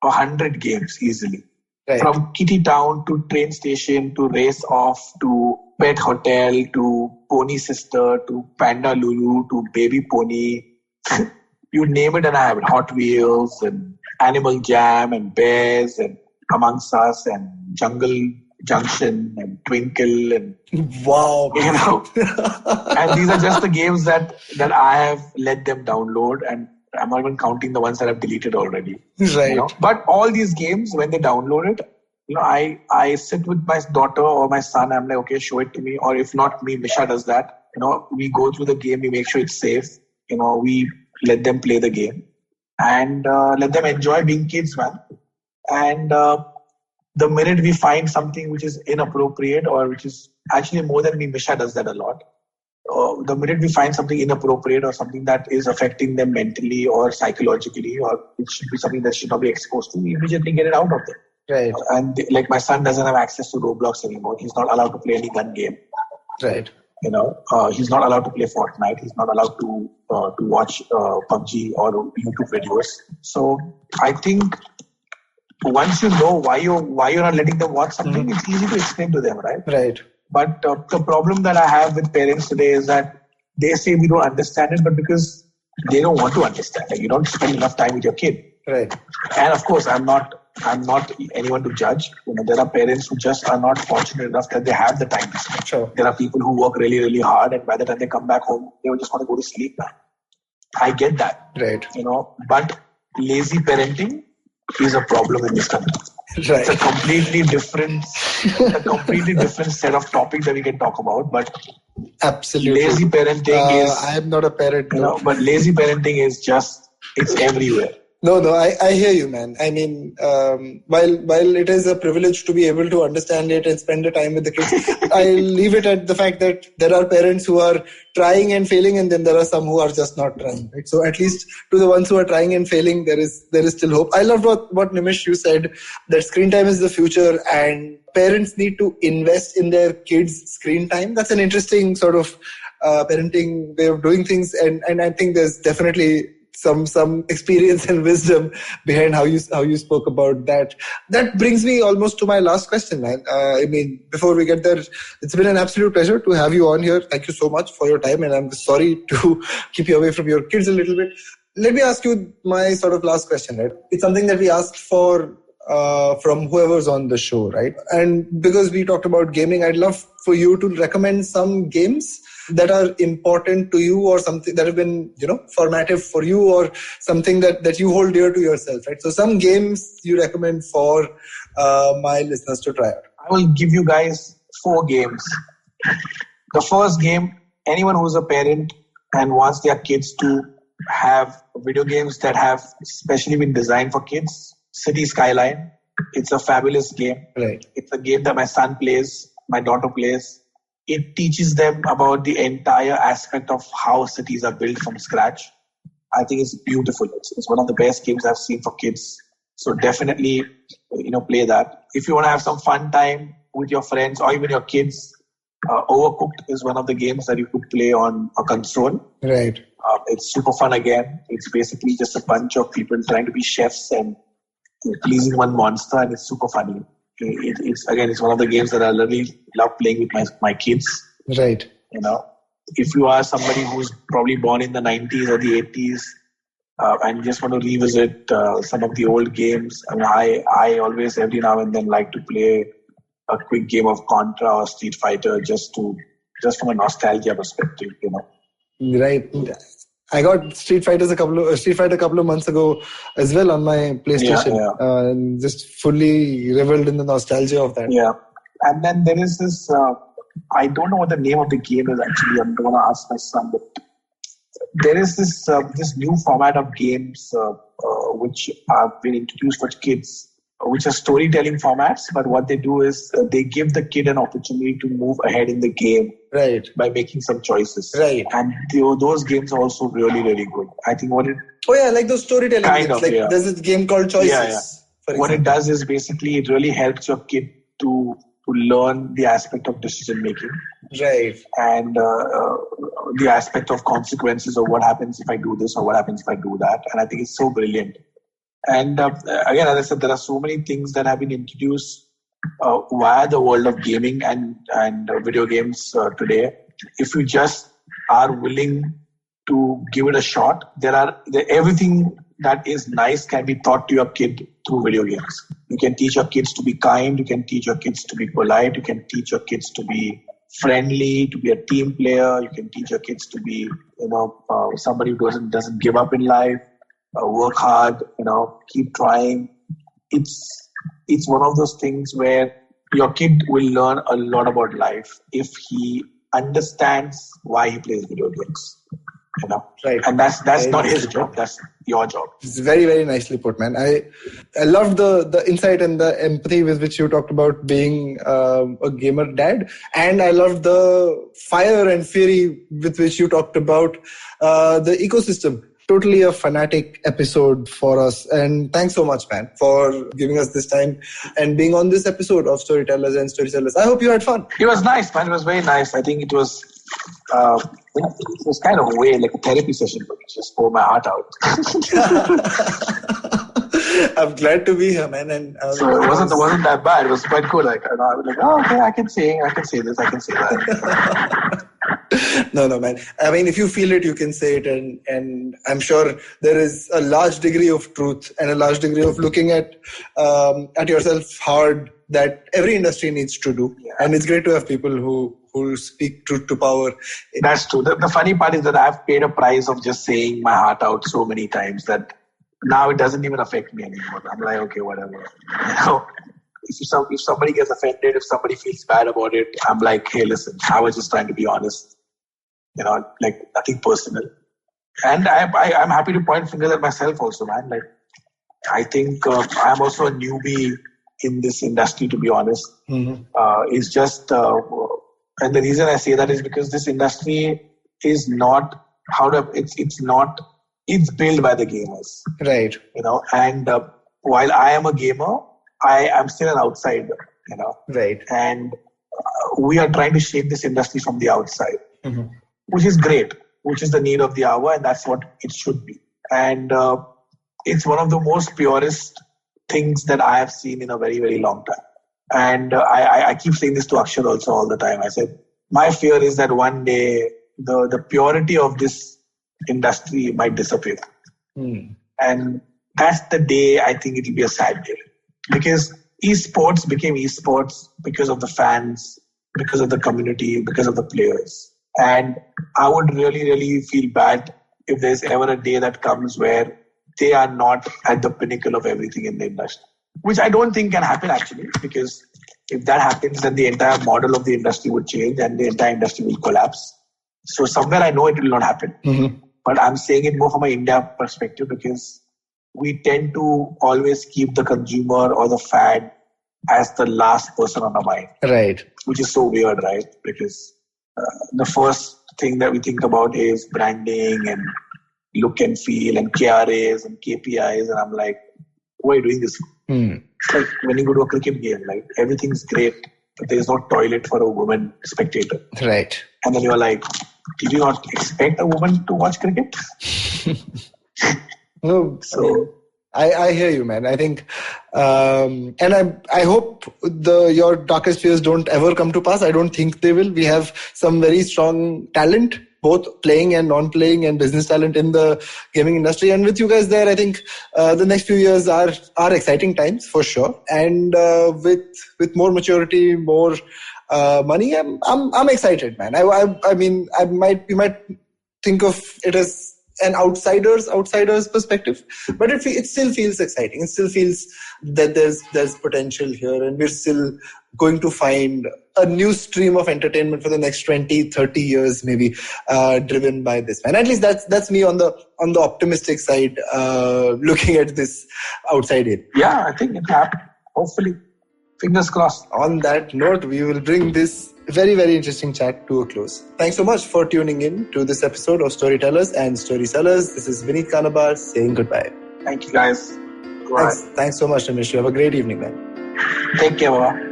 100 games easily. Right. From Kitty Town to Train Station to Race Off to Pet Hotel to Pony Sister to Panda Lulu to Baby Pony. You name it and I have it. Hot Wheels and Animal Jam and Bears and Amongst Us and Jungle Junction and Twinkle and wow. And these are just the games that I have let them download, and I'm not even counting the ones that I've deleted already. Right. But all these games, when they download it, I sit with my daughter or my son. I'm like, okay, show it to me. Or if not me, Misha does that. We go through the game. We make sure it's safe. We let them play the game and let them enjoy being kids, man. And the minute we find something which is inappropriate, or which is actually more than me, Misha does that a lot. The minute we find something inappropriate or something that is affecting them mentally or psychologically, or it should be something that should not be exposed to, we immediately get it out of them. Right. And like my son doesn't have access to Roblox anymore. He's not allowed to play any gun game. Right. He's not allowed to play Fortnite. He's not allowed to watch PUBG or YouTube videos. So I think once you know why you're not letting them watch something, it's easy to explain to them, right? Right. But the problem that I have with parents today is that they say we don't understand it, but because they don't want to understand. Like, you don't spend enough time with your kid. Right. And of course, I'm not anyone to judge. There are parents who just are not fortunate enough that they have the time to spend. Sure. There are people who work really, really hard, and by the time they come back home, they just want to go to sleep now. I get that. Right. But lazy parenting is a problem in this country. Right. It's a completely different set of topics that we can talk about. But absolutely, lazy parenting is. I am not a parent, but lazy parenting is it's everywhere. No, I hear you, man. I mean, while it is a privilege to be able to understand it and spend the time with the kids, I leave it at the fact that there are parents who are trying and failing, and then there are some who are just not trying. Right? So at least to the ones who are trying and failing, there is still hope. I loved what Nimish, you said, that screen time is the future and parents need to invest in their kids' screen time. That's an interesting sort of parenting way of doing things, and I think there's definitely some experience and wisdom behind how you spoke about that. That brings me almost to my last question, man. I mean, before we get there, it's been an absolute pleasure to have you on here. Thank you so much for your time, and I'm sorry to keep you away from your kids a little bit. Let me ask you my sort of last question, right? It's something that we asked for from whoever's on the show, right? And because we talked about gaming, I'd love for you to recommend some games that are important to you or something that have been, formative for you or something that you hold dear to yourself, right? So some games you recommend for my listeners to try out. I will give you guys 4 games. The first game, anyone who's a parent and wants their kids to have video games that have specially been designed for kids, City Skyline. It's a fabulous game. Right. It's a game that my son plays, my daughter plays. It teaches them about the entire aspect of how cities are built from scratch. I think it's beautiful. It's one of the best games I've seen for kids. So definitely, play that. If you want to have some fun time with your friends or even your kids, Overcooked is one of the games that you could play on a console. Right. It's super fun again. It's basically just a bunch of people trying to be chefs and pleasing one monster, and it's super funny. It's one of the games that I really love playing with my kids. Right. If you are somebody who's probably born in the 90s or the 80s and just want to revisit some of the old games, I always every now and then like to play a quick game of Contra or Street Fighter just from a nostalgia perspective. Right. I got Street Fighter a couple of months ago as well on my PlayStation. Yeah. Just fully reveled in the nostalgia of that. Yeah. And then there is this, I don't know what the name of the game is actually. I'm going to ask my son. But there is this new format of games which have been introduced for kids, which are storytelling formats. But what they do is they give the kid an opportunity to move ahead in the game. Right. By making some choices. Right. And those games are also really, really good. I think like those storytelling games. There's this game called Choices. Yeah. What it does is basically it really helps your kid to learn the aspect of decision making. Right. And the aspect of consequences of what happens if I do this or what happens if I do that. And I think it's so brilliant. And again, as I said, there are so many things that have been introduced via the world of gaming and video games today. If you just are willing to give it a shot, everything that is nice can be taught to your kid through video games. You can teach your kids to be kind. You can teach your kids to be polite. You can teach your kids to be friendly, to be a team player. You can teach your kids to be, somebody who doesn't give up in life, work hard, keep trying. It's one of those things where your kid will learn a lot about life if he understands why he plays video games. Right. And that's not his job. That's your job. It's very, very nicely put, man. I loved the insight and the empathy with which you talked about being a gamer dad. And I loved the fire and fury with which you talked about the ecosystem. Totally a Fnatic episode for us. And thanks so much, man, for giving us this time and being on this episode of Storytellers and Storytellers. I hope you had fun. It was nice, man. It was very nice. I think it was kind of a way like a therapy session, but just pour my heart out. I'm glad to be here, man. And so it wasn't that bad. It was quite cool. I was like, oh, okay, I can say this, I can say that. No, man. I mean, if you feel it, you can say it. And I'm sure there is a large degree of truth and a large degree of looking at yourself hard that every industry needs to do. Yeah. And it's great to have people who speak truth to power. That's true. The funny part is that I've paid a price of just saying my heart out so many times that now it doesn't even affect me anymore. I'm like, okay, whatever. If somebody gets offended, if somebody feels bad about it, I'm like, hey, listen, I was just trying to be honest. Like nothing personal. And I'm happy to point fingers at myself also, man. Like, I think I'm also a newbie in this industry, to be honest. Mm-hmm. It's just, and the reason I say that is because this industry is not, it's built by the gamers. Right. And while I am a gamer, I am still an outsider, Right. And we are trying to shape this industry from the outside, mm-hmm. which is great, which is the need of the hour, and that's what it should be. And it's one of the most purest things that I have seen in a very, very long time. And I keep saying this to Akshay also all the time. I said, my fear is that one day the purity of this industry might disappear. Mm. And that's the day I think it will be a sad day. because esports became esports because of the fans, because of the community, because of the players. And I would really, really feel bad if there's ever a day that comes where they are not at the pinnacle of everything in the industry, which I don't think can happen actually, because if that happens, then the entire model of the industry would change and the entire industry will collapse. So somewhere I know it will not happen. Mm-hmm. But I'm saying it more from an India perspective because we tend to always keep the consumer or the fan as the last person on our mind. Right. Which is so weird, right? Because the first thing that we think about is branding and look and feel and KRAs and KPIs. And I'm like, why are you doing this? It's like when you go to a cricket game, like everything's great, but there's no toilet for a woman spectator. Right. And then you're like, did you not expect a woman to watch cricket? No, so I hear you, man. I think, and I hope your darkest fears don't ever come to pass. I don't think they will. We have some very strong talent, both playing and non-playing, and business talent in the gaming industry. And with you guys there, I think the next few years are exciting times for sure. And with more maturity, more money, I'm excited, man. I mean, we might think of it as an outsider's perspective, but it still feels exciting. It still feels that there's potential here, and we're still going to find a new stream of entertainment for the next 20, 30 years, maybe, driven by this. And at least that's me on the optimistic side, looking at this outside in. Yeah, I think it happened. Hopefully. Fingers crossed. On that note, we will bring this very, very interesting chat to a close. Thanks so much for tuning in to this episode of Storytellers and Storysellers. This is Vineet Kanabar saying goodbye. Thank you, guys. Thanks so much, Nimish. You have a great evening, man. Take care, Baba.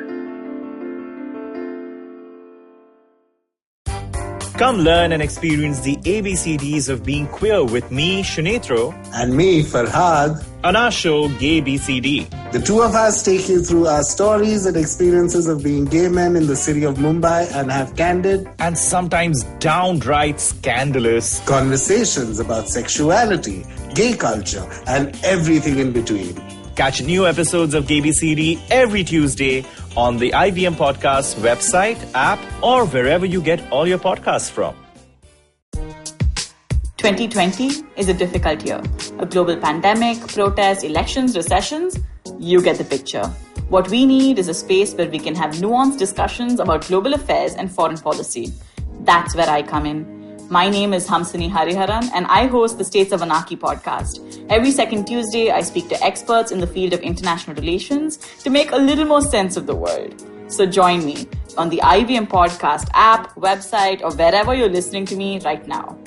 Come learn and experience the ABCDs of being queer with me, Shinetro, and me, Farhad, on our show Gay BCD. The two of us take you through our stories and experiences of being gay men in the city of Mumbai and have candid and sometimes downright scandalous conversations about sexuality, gay culture, and everything in between. Catch new episodes of Gay BCD every Tuesday on the IVM Podcast website, app, or wherever you get all your podcasts from. 2020 is a difficult year. A global pandemic, protests, elections, recessions. You get the picture. What we need is a space where we can have nuanced discussions about global affairs and foreign policy. That's where I come in. My name is Hamsini Hariharan and I host the States of Anarchy podcast. Every second Tuesday, I speak to experts in the field of international relations to make a little more sense of the world. So join me on the IVM podcast app, website, or wherever you're listening to me right now.